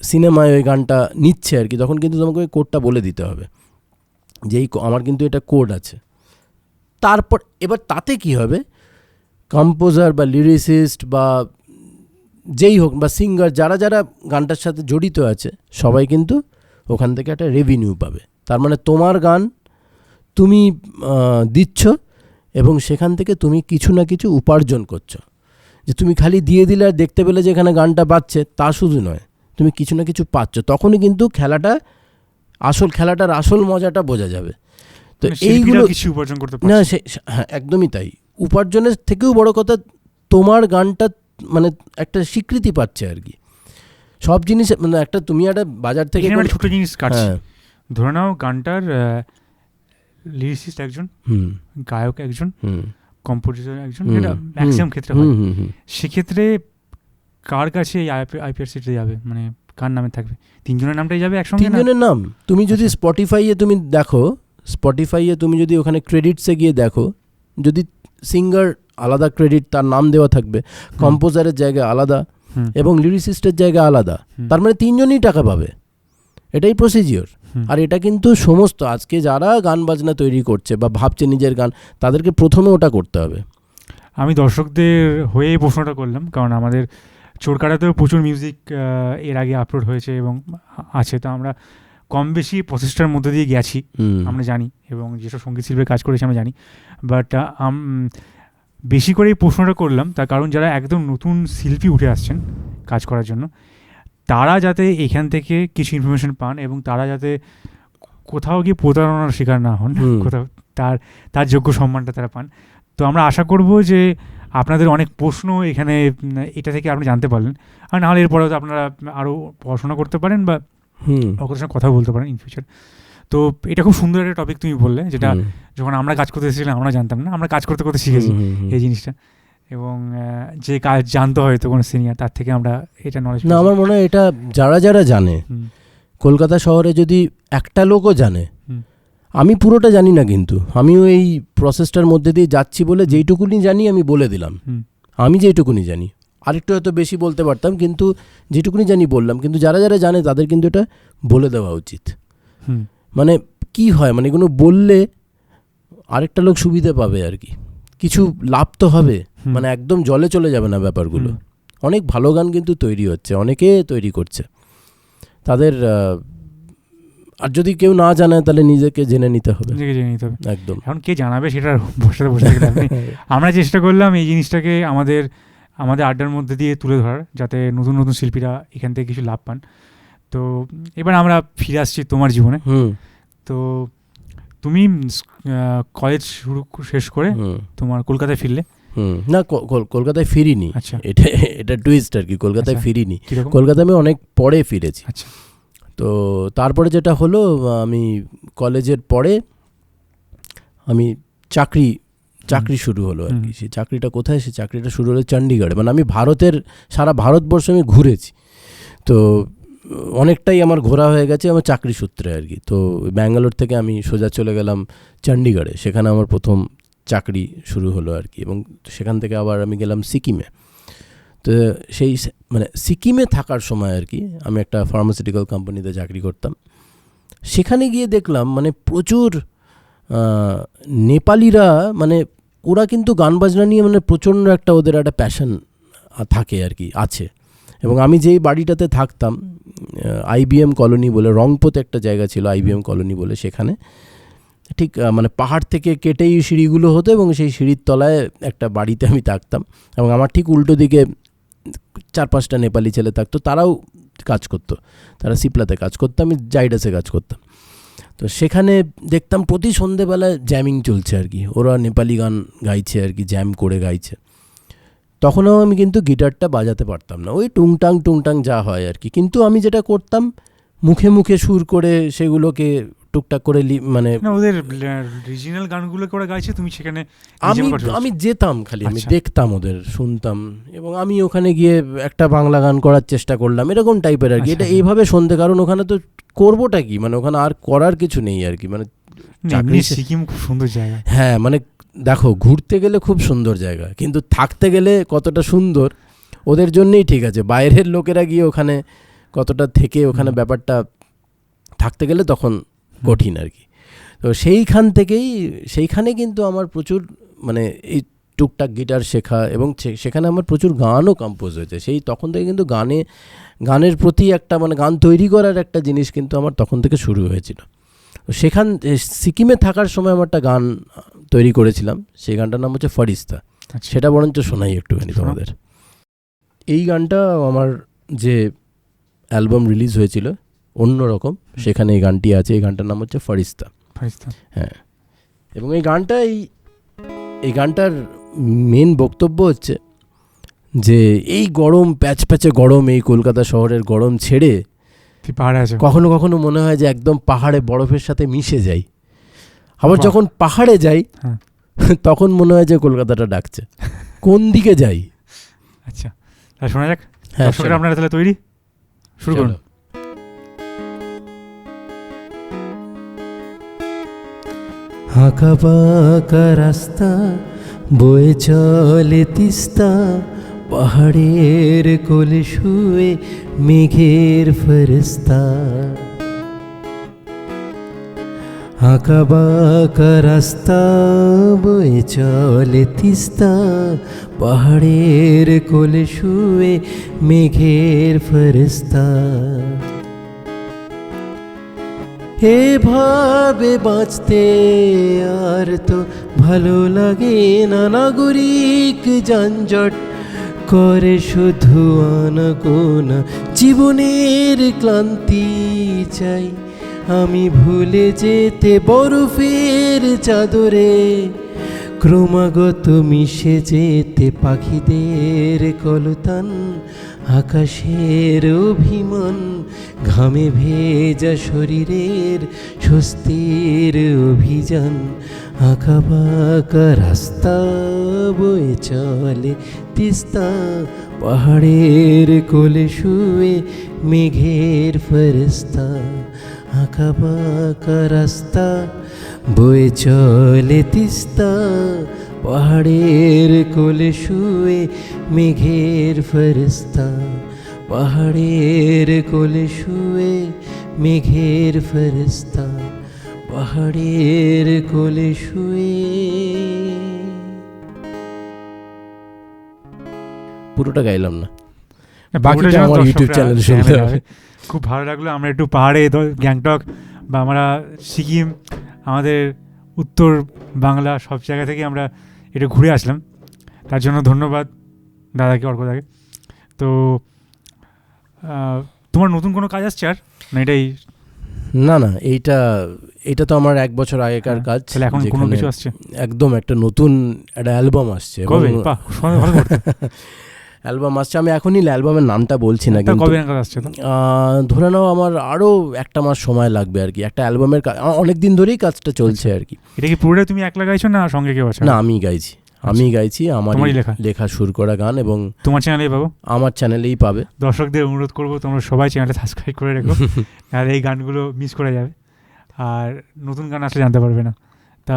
A: সিনেমায় ওই গানটা নিচ্ছে আর কি, তখন কিন্তু তোমাকে ওই কোডটা বলে দিতে হবে যে আমার কিন্তু এটা কোড আছে। তারপর এবার তাতে কি হবে? কম্পোজার বা লিরিসিস্ট বা যেই হোক বা সিঙ্গার, যারা যারা গানটার সাথে জড়িত আছে, সবাই কিন্তু ওখান থেকে একটা রেভিনিউ পাবে। তার মানে তোমার গান তুমি দিচ্ছ এবং সেখান থেকে তুমি কিছু না কিছু উপার্জন করছো। যে তুমি খালি দিয়ে দিলে আর দেখতে পেলে যে এখানে গানটা বাজছে, তা শুধু নয়, তুমি কিছু না কিছু পাচ্ছ। তখনই কিন্তু খেলাটার আসল মজাটা বোঝা যাবে। তো এইগুলো
B: কিছু উপার্জন করতে
A: না, হ্যাঁ একদমই তাই। উপার্জনের থেকেও বড় কথা, তোমার গানটা মানে একটা স্বীকৃতি পাচ্ছে আর কি। সব জিনিস মানে একটা, তুমি একটা বাজার থেকে
B: ছোট জিনিস কাটছি, ধরে নাও গানটার লিরিসিস্ট একজন, গায়ক একজন, কম্পোজিটর একজন, এটা ম্যাক্সিমাম ক্ষেত্রে হয়। সেক্ষেত্রে কার কাছে IPRSটা যাবে, মানে কার নামে থাকবে? তিনজনের নামটাই যাবে একসঙ্গে?
A: তিনজনের নাম। তুমি যদি স্পটিফাইয়ে তুমি দেখো, স্পটিফাইয়ে তুমি যদি ওখানে ক্রেডিটসে গিয়ে দেখো, যদি সিঙ্গার আলাদা ক্রেডিট তার নাম দেওয়া থাকবে, কম্পোজারের জায়গায় আলাদা এবং লিরিসিস্টের জায়গায় আলাদা, তার মানে তিনজনই টাকা পাবে। এটাই প্রসিজিওর। আর এটা কিন্তু সমস্ত আজকে যারা গান বাজনা তৈরি করছে বা ভাবছে নিজের গান, তাদেরকে প্রথমে ওটা করতে হবে।
B: আমি দর্শকদের হয়ে এই প্রশ্নটা করলাম, কারণ আমাদের চোরকাটাতেও প্রচুর মিউজিক এর আগে আপলোড হয়েছে এবং আছে, তো আমরা কম বেশি প্রসেসটার মধ্যে দিয়ে গেছি, আমরা জানি, এবং যেসব সঙ্গীত শিল্পে কাজ করেছি আমরা জানি। বাট বেশি করে এই প্রশ্নটা করলাম তার কারণ যারা একদম নতুন শিল্পী উঠে আসছেন কাজ করার জন্য, তারা যাতে এখান থেকে কিছু ইনফরমেশন পান এবং তারা যাতে কোথাও গিয়ে প্রতারণার শিকার না হন, কোথাও তার যোগ্য সম্মানটা তারা পান। তো আমরা আশা করব যে আপনাদের অনেক প্রশ্ন এখানে এটা থেকে আপনি জানতে পারলেন, আর নাহলে এরপরে আপনারা আরও পড়াশোনা করতে পারেন বা ওদের সঙ্গে কথা বলতে পারেন ইন ফিউচার। তো এটা খুব সুন্দর একটা টপিক তুমি বললে, যেটা যখন আমরা কাজ করতে এসেছিলাম আমরা জানতাম না, আমরা কাজ করতে করতে শিখেছি এই জিনিসটা। এবং যে কাজ জানতো হয়তো কোনো সিনিয়র, তার থেকে আমরা এটা নলেজ না।
A: আমার মনে হয় এটা যারা যারা জানে, কলকাতা শহরে যদি একটা লোকও জানে, আমি পুরোটা জানি না, কিন্তু আমিও এই প্রসেসটার মধ্যে দিয়ে যাচ্ছি বলে যেইটুকুনি জানি আমি বলে দিলাম। আমি যেইটুকুনি জানি, আরেকটু হয়তো বেশি বলতে পারতাম, কিন্তু যেটুকুনি জানি বললাম। কিন্তু যারা যারা জানে তাদের কিন্তু এটা বলে দেওয়া উচিত। মানে কি হয়, মানে এগুলো বললে আরেকটা লোক সুবিধা পাবে আর কি, কিছু লাভ তো হবে, মানে একদম জলে চলে যাবে না ব্যাপারগুলো। অনেক ভালো গান কিন্তু তৈরি হচ্ছে, অনেকে তৈরি করছে তাদের। আর যদি কেউ না জানে তাহলে নিজেকে জেনে নিতে হবে, একদম।
B: এখন কে জানাবে সেটা বসে বসে আমরা চেষ্টা করলাম এই জিনিসটাকে আমাদের আমাদের আড্ডার মধ্যে দিয়ে তুলে ধরার, যাতে নতুন নতুন শিল্পীরা এখান থেকে কিছু লাভ পান। তো এবার আমরা ফিরে আসছি তোমার জীবনে। তো তুমি কলেজ শেষ করে তোমার কলকাতায় ফিরলে?
A: না, কলকাতায় ফিরিনি।
B: আচ্ছা,
A: এটা টুইস্ট আর কি, কলকাতায় ফিরিনি,
B: কিরকম?
A: কলকাতায় আমি অনেক পরে ফিরেছি।
B: আচ্ছা,
A: তো তারপরে যেটা হলো, আমি কলেজের পরে আমি চাকরি শুরু হলো আর কি। সেই চাকরিটা কোথায়? সেই চাকরিটা শুরু হলো চণ্ডীগড়ে। মানে আমি সারা ভারতবর্ষ আমি ঘুরেছি, তো অনেকটাই আমার ঘোরা হয়ে গেছে আমার চাকরি সূত্রে আর কি। তো ব্যাঙ্গালোর থেকে আমি সোজা চলে গেলাম চণ্ডীগড়ে, সেখানে আমার প্রথম চাকরি শুরু হলো আর কি। এবং সেখান থেকে আবার আমি গেলাম সিকিমে। তো সেই মানে সিকিমে থাকার সময় আর কি আমি একটা ফার্মাসিউটিক্যাল কোম্পানিতে চাকরি করতাম। সেখানে গিয়ে দেখলাম মানে প্রচুর নেপালিরা, মানে ওরা কিন্তু গান বাজনা নিয়ে মানে প্রচণ্ড একটা ওদের একটা প্যাশন থাকে আর কি, আছে। এবং আমি যেই বাড়িটাতে থাকতাম, IBM কলোনি বলে, রংপুতে একটা জায়গা ছিল IBM কলোনি বলে, সেখানে ঠিক মানে পাহাড় থেকে কেটেই সিঁড়িগুলো হতো এবং সেই সিঁড়ির তলায় একটা বাড়িতে আমি থাকতাম। এবং আমার ঠিক উল্টো দিকে 4-5টা নেপালি ছেলে থাকতো, তারাও কাজ করতো, তারা সিপলাতে কাজ করতো, আমি জাইডাসে কাজ করতাম। তো সেখানে দেখতাম প্রতি সন্ধেবেলায় জ্যামিং চলছে আর কি, ওরা নেপালি গান গাইছে আর কি, জ্যাম করে গাইছে। তখনও আমি কিন্তু গিটারটা বাজাতে পারতাম না, ওই টুংটাং যা হয় আর কি। কিন্তু আমি যেটা করতাম, মুখে মুখে সুর করে সেগুলোকে টুকটাক করে মানে
B: ওদের রিজিনাল গানগুলোকে ওরা গাইছে, তুমি সেখানে
A: আমি যেতাম খালি, আমি দেখতাম ওদের, শুনতাম, এবং আমি ওখানে গিয়ে একটা বাংলা গান করার চেষ্টা করলাম, এরকম টাইপের আর কি। এটা এইভাবে সন্ধে, কারণ ওখানে তো করবোটা কি, মানে ওখানে আর করার কিছু নেই আর কি। মানে
B: সিকিম খুব সুন্দর জায়গা।
A: হ্যাঁ, মানে দেখো, ঘুরতে গেলে খুব সুন্দর জায়গা, কিন্তু থাকতে গেলে কতটা সুন্দর ওদের জন্যই ঠিক আছে। বাইরের লোকেরা গিয়ে ওখানে কতটা থেকে ওখানে ব্যাপারটা থাকতে গেলে তখন কঠিন আর কি। তো সেইখানে কিন্তু আমার প্রচুর মানে এই টুকটাক গিটার শেখা, এবং সেখানে আমার প্রচুর গানও কম্পোজ হয়েছে। সেই তখন থেকে কিন্তু গানের প্রতি একটা মানে গান তৈরি করার একটা জিনিস কিন্তু আমার তখন থেকে শুরু হয়েছিল। সিকিমে থাকার সময় আমার একটা গান তৈরি করেছিলাম, সেই গানটার নাম হচ্ছে ফরিস্তা। সেটা বরঞ্চ শোনাই একটুখানি তোমাদের। এই গানটা আমার যে অ্যালবাম রিলিজ হয়েছিল অন্যরকম, সেখানে এই গানটি আছে। এই গানটার নাম হচ্ছে ফরিস্তা। হ্যাঁ, এবং এই গানটার মেন বক্তব্য হচ্ছে যে এই গরম, প্যাচে গরম, এই কলকাতা শহরের গরম ছেড়ে কখনো কখনো মনে হয় যে একদম পাহাড়ে বরফের সাথে মিশে যাই। আবার যখন পাহাড়ে যাই তখন মনে হয় যে কলকাতাটা ডাকছে, কোন দিকে যাই।
B: আচ্ছা, শোনা যাক। দর্শকরা আপনারা তাহলে তৈরি, শুরু করুন।
A: আঁকা বাঁকা রাস্তা বয়ে চলে তিস্তা, পাহাড়ের কোলে শুয়ে মেঘের ফেরেশতা। আঁকা বাঁকা রাস্তা বয়ে চলে তিস্তা, পাহাড়ের কোলে শুয়ে মেঘের ফেরেশতা। এভাবে বাঁচতে আর তো ভালো লাগে না, নাগরিক যানজট করে শুধু আনাগোনা, জীবনের ক্লান্তি চাই আমি ভুলে যেতে বরফের চাদরে, ক্রমাগত মিশে যেতে পাখিদের কলতান, আকাশের অভিমান, ঘামে ভেজা শরীরের স্বস্তির অভিযান। আঁকা বাঁকা রাস্তা বয়ে চলে তিস্তা, পাহাড়ের কোলে শুয়ে মেঘের ফেরেশতা। আঁকা বাঁকা রাস্তা বয়ে চলে তিস্তা, পাহাড়ের কোলে শুয়ে মেঘের ফেরেশতা, পাহাড়ের কোলে শুয়ে মেঘের ফেরেশতা, পাহাড়ের কোলে শুয়ে। পুরোটা গাইলাম না,
B: বাকিটা
A: আমার ইউটিউব চ্যানেলে শুনতে হবে।
B: খুব ভালো লাগলো। আমরা একটু পাহাড়ে, গ্যাংটক বা আমরা সিকিম, আমাদের উত্তর বাংলা সব জায়গা থেকে আমরা একটু ঘুরে আসলাম। তার জন্য ধন্যবাদ দাদাকে, অর্কদাকে। তো তোমার নতুন কোনো কাজ আসছে আর না এটাই?
A: না এইটা তো আমার 1 বছর আগেকার কাজ।
B: তাহলে এখন কোনো কিছু আসছে?
A: একদম একটা নতুন একটা অ্যালবাম আসছে।
B: কবে?
A: অ্যালবাম আসছে, আমি এখনই অ্যালবামের নামটা বলছি না, কিন্তু
B: কবে নাগাদ আসছে?
A: ধরে নাও আমার আরও 1 মাস সময় লাগবে আর কি। একটা অ্যালবামের অনেক দিন ধরেই কাজটা চলছে আর কি।
B: এটা কি পুরোটাই তুমি একলা গাইছো না সঙ্গে কেউ আছে?
A: না, আমি গাইছি, আমার লেখা সুর করা গান, এবং
B: তোমার চ্যানেলেই পাবো? আমার
A: চ্যানেলেই পাবে।
B: দর্শকদের অনুরোধ করবো তোমরা সবাই চ্যানেলে সাবস্ক্রাইব করে রেখো, আর এই গানগুলো মিস করে যাবে, আর নতুন গান আসলে জানতে পারবে না। তা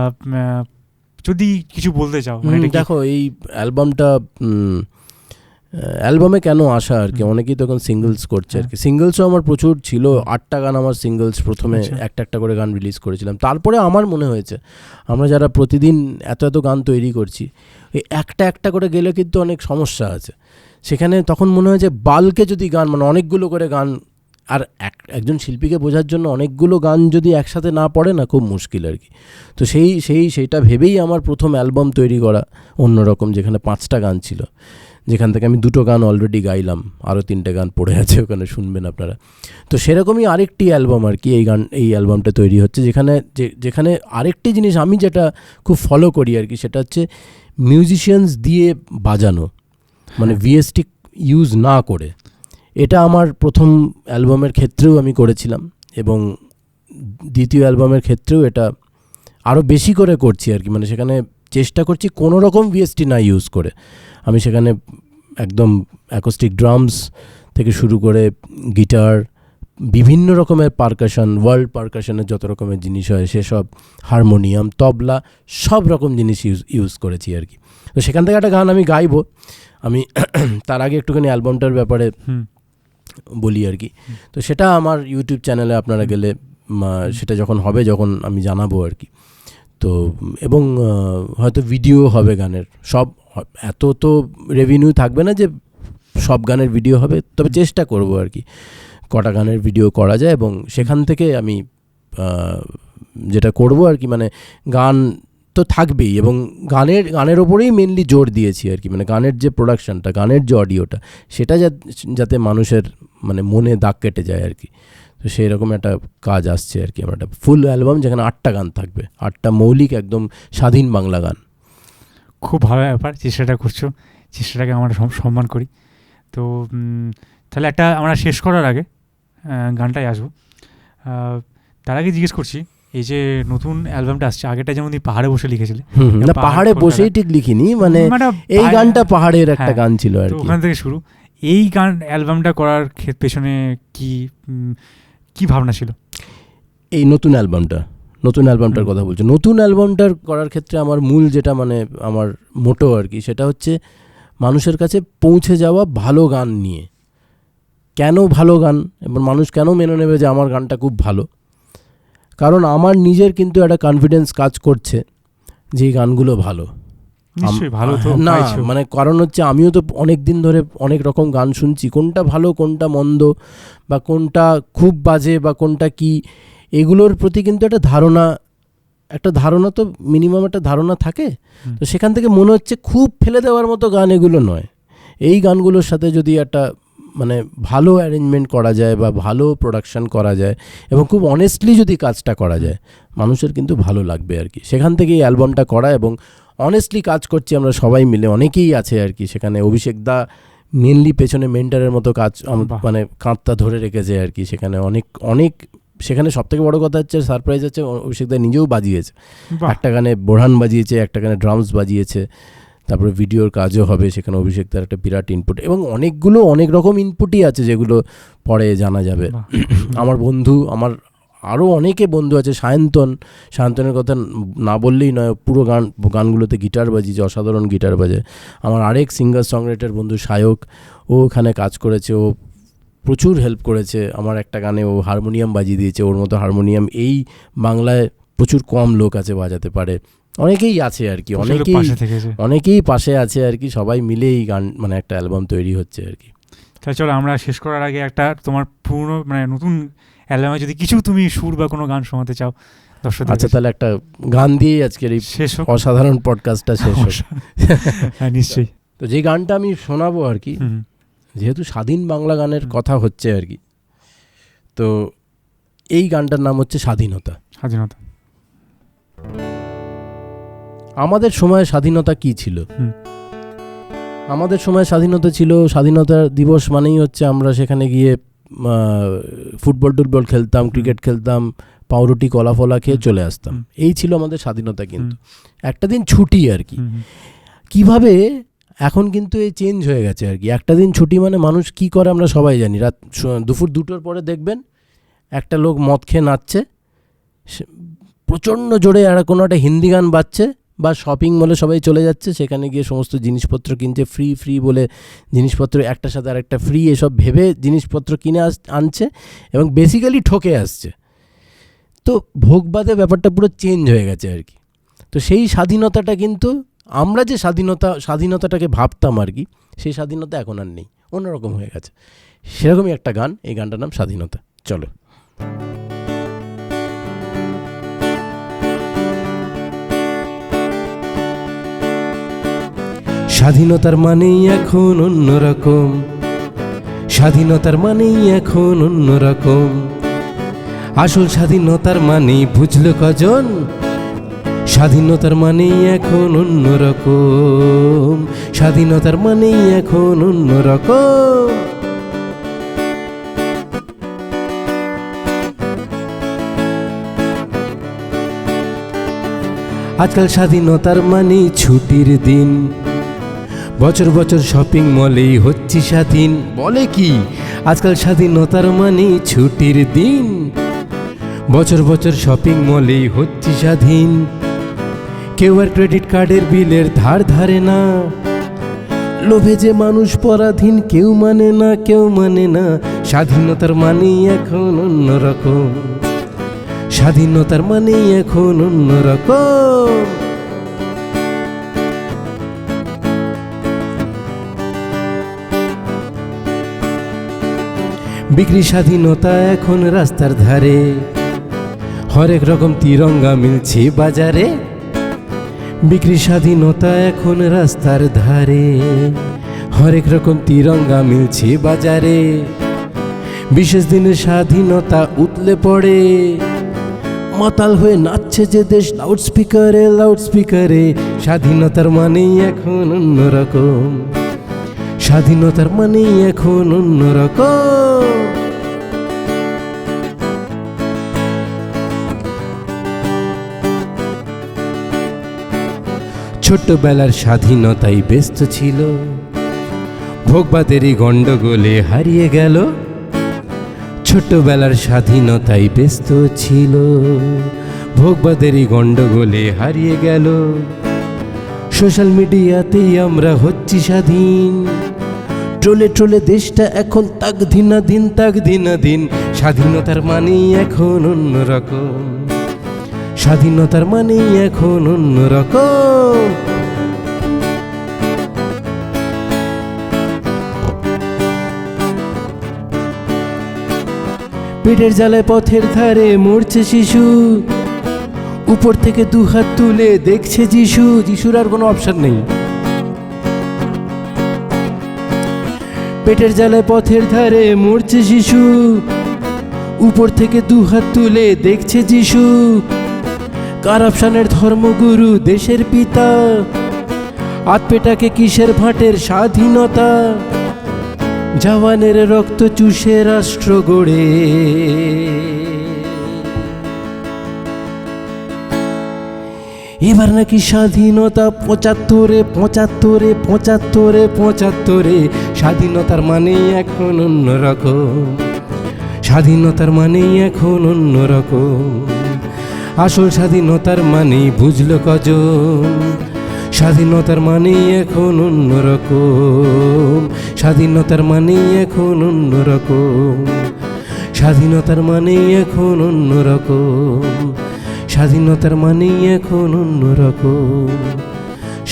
B: যদি কিছু বলতে চাও,
A: দেখো এই অ্যালবামে কেন আসা আর কি, অনেকেই তখন সিঙ্গলস করছে আর কি। সিঙ্গলসও আমার প্রচুর ছিল, 8টা গান আমার সিঙ্গলস, প্রথমে একটা করে গান রিলিজ করেছিলাম। তারপরে আমার মনে হয়েছে আমরা যারা প্রতিদিন এত গান তৈরি করছি, এই একটা করে গেলে কিন্তু অনেক সমস্যা আছে সেখানে। তখন মনে হয় যে বাল্কে যদি গান, মানে অনেকগুলো করে গান, আর একজন শিল্পীকে বোঝার জন্য অনেকগুলো গান যদি একসাথে না পড়ে না, খুব মুশকিল আর কি। তো সেইটা ভেবেই আমার প্রথম অ্যালবাম তৈরি করা অন্যরকম, যেখানে 5টা গান ছিল, যেখান থেকে আমি 2টো গান অলরেডি গাইলাম, আরও 3টে গান পড়ে আছে, ওখানে শুনবেন আপনারা। তো সেরকমই আরেকটি অ্যালবাম আর কি, এই অ্যালবামটা তৈরি হচ্ছে, যেখানে আরেকটি জিনিস আমি যেটা খুব ফলো করি আর কি, সেটা হচ্ছে মিউজিশিয়ানস দিয়ে বাজানো, মানে ভিএসটি ইউজ না করে। এটা আমার প্রথম অ্যালবামের ক্ষেত্রেও আমি করেছিলাম, এবং দ্বিতীয় অ্যালবামের ক্ষেত্রেও এটা আরও বেশি করে করছি আর কি। মানে সেখানে চেষ্টা করছি কোনো রকম ভিএসটি না ইউজ করে। আমি সেখানে একদম অ্যাকোস্টিক ড্রামস থেকে শুরু করে গিটার, বিভিন্ন রকমের পারকাশন, ওয়ার্ল্ড পারকাশনের যত রকমের জিনিস হয় সেসব, হারমোনিয়াম, তবলা, সব রকম জিনিস ইউজ করেছি আর কি। তো সেখান থেকে একটা গান আমি গাইবো। আমি তার আগে একটুখানি অ্যালবামটার ব্যাপারে বলি আর কি। তো সেটা আমার ইউটিউব চ্যানেলে আপনারা গেলে সেটা যখন আমি জানাবো আর কি। তো এবং হয়তো ভিডিও হবে গানের, সব এত তো রেভিনিউ থাকবে না যে সব গানের ভিডিও হবে, তবে চেষ্টা করব আর কি কটা গানের ভিডিও করা যায়, এবং সেখান থেকে আমি যেটা করব আর কি, মানে গান তো থাকবেই, এবং গানের ওপরেই মেনলি জোর দিয়েছি আর কি। মানে গানের যে প্রোডাকশানটা, গানের যে অডিওটা, সেটা যাতে মানুষের মানে মনে দাগ কেটে যায় আর কি। তো সেই রকম একটা কাজ আসছে আর কি। আমার একটা ফুল অ্যালবাম যেখানে 8টা গান থাকবে, 8টা মৌলিক একদম স্বাধীন বাংলা গান।
B: খুব ভালো ব্যাপার, চেষ্টাটা করছো, চেষ্টাটাকে আমরা সম্মান করি। তো তাহলে একটা আমরা শেষ করার আগে গানটাই আসবো। তার আগে জিজ্ঞেস করছি, এই যে নতুন অ্যালবামটা আসছে, আগেটা যেমন তুমি পাহাড়ে বসে লিখেছিলে,
A: না পাহাড়ে বসেই ঠিক লিখিনি, মানে এই গানটা পাহাড়ের একটা গান ছিল আর কি,
B: ওখান থেকে শুরু। এই গান অ্যালবামটা করার পেছনে কি ভাবনা ছিল?
A: এই নতুন অ্যালবামটার কথা বলছো। নতুন অ্যালবামটার করার ক্ষেত্রে আমার মূল যেটা, মানে আমার মোটো আর কি, সেটা হচ্ছে মানুষের কাছে পৌঁছে যাওয়া ভালো গান নিয়ে। কেন ভালো গান, এবং মানুষ কেন মেনে নেবে যে আমার গানটা খুব ভালো, কারণ আমার নিজের কিন্তু একটা কনফিডেন্স কাজ করছে যে এই গানগুলো ভালো। না মানে কারণ হচ্ছে আমিও তো অনেক দিন ধরে অনেক রকম গান শুনছি, কোনটা ভালো কোনটা মন্দ, বা কোনটা খুব বাজে বা কোনটা কি, এগুলোর প্রতি কিন্তু একটা ধারণা তো মিনিমাম একটা ধারণা থাকে। তো সেখান থেকে মনে হচ্ছে খুব ফেলে দেওয়ার মতো গান এগুলো নয়। এই গানগুলোর সাথে যদি একটা মানে ভালো অ্যারেঞ্জমেন্ট করা যায় বা ভালো প্রোডাকশন করা যায় এবং খুব অনেস্টলি যদি কাজটা করা যায়, মানুষের কিন্তু ভালো লাগবে আর কি। সেখান থেকে এই অ্যালবামটা করা, এবং অনেস্টলি কাজ করছি আমরা সবাই মিলে, অনেকেই আছে আর কি সেখানে। অভিষেক দা মেনলি পেছনে মেন্টারের মতো কাজ, মানে কাঁধটা ধরে রেখেছে আর কি। সেখানে অনেক সেখানে সবথেকে বড় কথা হচ্ছে সারপ্রাইজ হচ্ছে অভিষেক দা নিজেও বাজিয়েছে, একটা গানে বোরহান বাজিয়েছে, একটা গানে ড্রামস বাজিয়েছে, তারপরে ভিডিওর কাজও হবে সেখানে। অভিষেক তার একটা বিরাট ইনপুট, এবং অনেক রকম ইনপুটই আছে যেগুলো পরে জানা যাবে। আমার বন্ধু, আমার আরও অনেকে বন্ধু আছে, সায়ন্তনের কথা না বললেই নয়, পুরো গানগুলোতে গিটার বাজিয়েছে, অসাধারণ গিটার বাজে। আমার আরেক সিঙ্গার সংরাইটার বন্ধু সায়ক, ও ওখানে কাজ করেছে, ও প্রচুর হেল্প করেছে। আমার একটা গানে ও হারমোনিয়াম বাজিয়ে দিয়েছে, ওর মতো হারমোনিয়াম এই বাংলায় প্রচুর কম লোক আছে বাজাতে পারে। অনেকেই আছে আর কি, অনেকেই পাশে আছে আর কি। সবাই মিলে এই গান মানে একটা অ্যালবাম তৈরি হচ্ছে আর কি।
B: তাহলে চলো আমরা শেষ করার আগে একটা তোমার পুরনো মানে নতুন অ্যালবামে যদি কিছু তুমি সুর বা কোনো গান শোনাতে চাও দর্শকদের।
A: আচ্ছা, তাহলে একটা গান দিয়ে আজকের এই অসাধারণ পডকাস্টটা শেষ হোক।
B: হ্যাঁ নিশ্চয়ই।
A: তো যে গানটা আমি শোনাবো আর কি, যেহেতু স্বাধীন বাংলা গানের কথা হচ্ছে আর কি, তো এই গানটার নাম হচ্ছে স্বাধীনতা।
B: স্বাধীনতা।
A: আমাদের সময় স্বাধীনতা কি ছিল? আমাদের সময় স্বাধীনতা ছিল, স্বাধীনতা দিবস মানেই হচ্ছে আমরা সেখানে গিয়ে ফুটবল টুটবল খেলতাম, ক্রিকেট খেলতাম, পাউরুটি কলা ফলা খেয়ে চলে আসতাম। এই ছিল আমাদের স্বাধীনতা। কিন্তু একটা দিন ছুটি আর কি। কিভাবে এখন কিন্তু এই চেঞ্জ হয়ে গেছে আর কি। একটা দিন ছুটি মানে মানুষ কি করে আমরা সবাই জানি। দুপুর 2টোর পরে দেখবেন একটা লোক মদ খেয়ে নাচছে, প্রচণ্ড জোরে আর কোনো একটা হিন্দি গান বাজছে, বা শপিং মলে সবাই চলে যাচ্ছে, সেখানে গিয়ে সমস্ত জিনিসপত্র কিনছে, ফ্রি ফ্রি বলে জিনিসপত্র একটার সাথে আর একটা ফ্রি এসব ভেবে জিনিসপত্র কিনে আনছে এবং বেসিক্যালি ঠকে আসছে। তো ভোগবাদে ব্যাপারটা পুরো চেঞ্জ হয়ে গেছে আর কি। তো সেই স্বাধীনতাটা কিন্তু আমরা যে স্বাধীনতাটাকে ভাবতাম আর কি, সেই স্বাধীনতা এখন আর নেই, অন্যরকম হয়ে গেছে। সেরকমই একটা গান, এই গানটার নাম স্বাধীনতা। চলো। স্বাধীনতার মানেই এখন অন্যরকম, স্বাধীনতার মানেই এখন অন্যরকম। আসল স্বাধীনতার মানে বুঝলো কজন? স্বাধীনতার মানেই এখন অন্যরকম, স্বাধীনতার মানেই এখন অন্যরকম। আজকাল স্বাধীনতার মানে ছুটির দিন, বছর বছর শপিং মলেই হচ্ছি স্বাধীন। বলে কি আজকাল স্বাধীনতার মানে ছুটির দিন, বছর বছর শপিং মলেই হচ্ছি স্বাধীন। কেউ আর ক্রেডিট কার্ডের বিলের ধার ধারে না, লোভে যে মানুষ পরাধীন, কেউ মানে না, কেউ মানে না। স্বাধীনতার মানেই এখন অন্যরকম, স্বাধীনতার মানেই এখন অন্যরকম। বিক্রি স্বাধীনতা এখন রাস্তার ধারে, হরেক রকম তিরঙ্গা মিলছে বাজারে। বিক্রি স্বাধীনতা এখন রাস্তার ধারে, হরেক রকম তিরঙ্গা মিলছে বাজারে। বিশেষ দিনে স্বাধীনতা উতলে পড়ে, মাতাল হয়ে নাচছে যে দেশ লাউড স্পিকারে, লাউড স্পিকারে। স্বাধীনতার মানেই এখন অন্যরকম, স্বাধীনতার মানেই এখন অন্যরকম। ছোট্টবেলার স্বাধীনতাই ব্যস্ত ছিল, ভোগবাদেরই গণ্ডগোলে হারিয়ে গেল। ছোট্টবেলার স্বাধীনতাই ব্যস্ত ছিল, ভোগবাদেরই গণ্ডগোলে হারিয়ে গেল। সোশ্যাল মিডিয়াতেই আমরা হচ্ছি স্বাধীন, ট্রোলে ট্রোলে দেশটা এখন তাকদিনাধীন, তাকদিনাধীন। স্বাধীনতার মানেই এখন অন্যরকম, স্বাধীনতার মানেই এখন অন্যরকম। পেটের জ্বালায় পথের ধারে মরছে শিশু, উপর থেকে 2 হাত তুলে দেখছে যিশু। যিশুর আর কোনো অপশন নেই। পেটের জ্বালায় পথের ধারে মরছে শিশু, উপর থেকে 2 হাত তুলে দেখছে যিশু। কারাপশনের ধর্মগুরু দেশের পিতা, আতপেটাকে কিসের ভাটের স্বাধীনতা। জওয়ানের রক্ত চুষে রাষ্ট্র গড়ে, এবার নাকি স্বাধীনতা 75-এ 75-এ 75-এ 75-এ। স্বাধীনতার মানেই এখন অন্যরকম, স্বাধীনতার মানেই এখন অন্যরকম। আসল স্বাধীনতার মানেই বুঝলো কজন? স্বাধীনতার মানেই এখন অন্যরকম, স্বাধীনতার মানেই এখন অন্যরকম, স্বাধীনতার মানেই এখন অন্যরকম, স্বাধীনতার মানেই এখন অন্যরকম,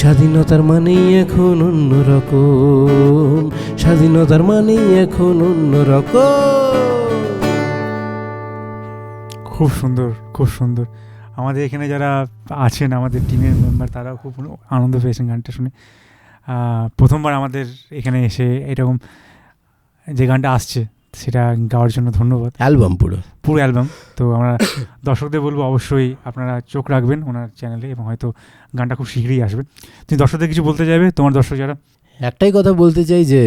A: স্বাধীনতার মানেই এখন অন্যরকম, স্বাধীনতার মানেই এখন অন্যরকম।
B: খুব সুন্দর, খুব সুন্দর। আমাদের এখানে যারা আছেন আমাদের টিমের মেম্বার, তারাও খুব আনন্দ পেয়েছেন গানটা শুনে। প্রথমবার আমাদের এখানে এসে এরকম যে গানটা আসছে সেটা গাওয়ার জন্য ধন্যবাদ।
A: অ্যালবাম পুরো
B: অ্যালবাম। তো আমরা দর্শকদের বলবো অবশ্যই আপনারা চোখ রাখবেন ওনার চ্যানেলে এবং হয়তো গানটা খুব শীঘ্রই আসবে। তুমি দর্শকদের কিছু বলতে চাইবে, তোমার দর্শক যারা?
A: একটাই কথা বলতে চাই যে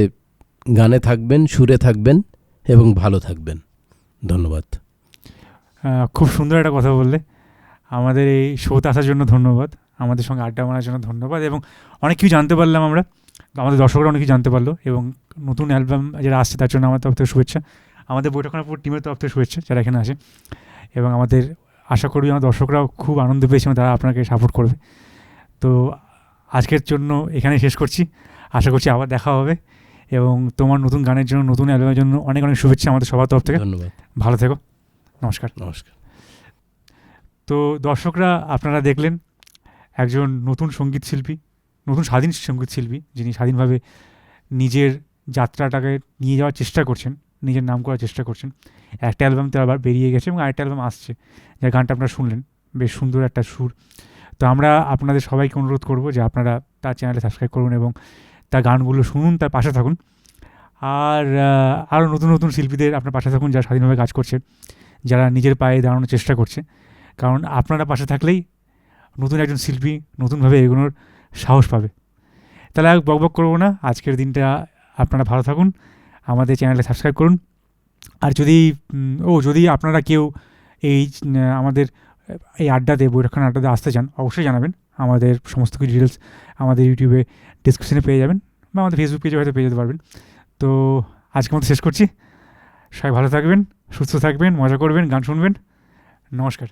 A: গানে থাকবেন, সুরে থাকবেন এবং ভালো থাকবেন। ধন্যবাদ।
B: খুব সুন্দর একটা কথা বললে। আমাদের এই শোতে আসার জন্য ধন্যবাদ, আমাদের সঙ্গে আড্ডা মারার জন্য ধন্যবাদ, এবং অনেক কিছু জানতে পারলাম আমরা, আমাদের দর্শকরা অনেক কিছু জানতে পারলো, এবং নতুন অ্যালবাম যারা আসছে তার জন্য আমার তরফ থেকে শুভেচ্ছা, আমাদের বৈঠকখানাপুর টিমের তরফ থেকে শুভেচ্ছা যারা এখানে আসে, এবং আমাদের আশা করি আমার দর্শকরাও খুব আনন্দ পেয়েছে এবং তারা আপনাকে সাপোর্ট করবে। তো আজকের জন্য এখানে শেষ করছি, আশা করছি আবার দেখা হবে, এবং তোমার নতুন গানের জন্য, নতুন অ্যালবামের জন্য অনেক অনেক শুভেচ্ছা আমাদের সবার তরফ থেকে।
A: ধন্যবাদ।
B: ভালো থেকো, নমস্কার।
A: নমস্কার।
B: তো দর্শকরা, আপনারা দেখলেন একজন নতুন সঙ্গীত শিল্পী, নতুন স্বাধীন সঙ্গীত শিল্পী, যিনি স্বাধীনভাবে নিজের যাত্রাটাকে নিয়ে যাওয়ার চেষ্টা করছেন, নিজের নাম করার চেষ্টা করছেন। একটা অ্যালবাম তো আবার বেরিয়ে গেছে এবং আরেকটা অ্যালবাম আসছে, যার গানটা আপনারা শুনলেন, বেশ সুন্দর একটা সুর। তো আমরা আপনাদের সবাইকে অনুরোধ করব যে আপনারা তার চ্যানেলে সাবস্ক্রাইব করুন এবং তার গানগুলো শুনুন, তার পাশে থাকুন, আর আরও নতুন নতুন শিল্পীদের আপনার পাশে থাকুন যারা স্বাধীনভাবে কাজ করছে, যারা নিজের পায়ে দাঁড়ানোর চেষ্টা করছে, কারণ আপনারা পাশে থাকলেই নতুন একজন শিল্পী নতুনভাবে এগোনোর সাহস পাবে। তাহলে আর বকবক করবো না, আজকের দিনটা আপনারা ভালো থাকুন, আমাদের চ্যানেলে সাবস্ক্রাইব করুন। আর যদি আপনারা কেউ এই আমাদের এই আড্ডাতে, বৈঠকখানা আড্ডাতে আসতে চান, অবশ্যই জানাবেন। আমাদের সমস্ত কিছু ডিটেলস আমাদের ইউটিউবে ডিসক্রিপশনে পেয়ে যাবেন, বা আমাদের ফেসবুক পেজে হয়তো পেয়ে যেতে পারবেন। তো আজকের মতো শেষ করছি, সবাই ভালো থাকবেন, সুস্থ থাকবেন, মজা করবেন, গান শুনবেন। নমস্কার।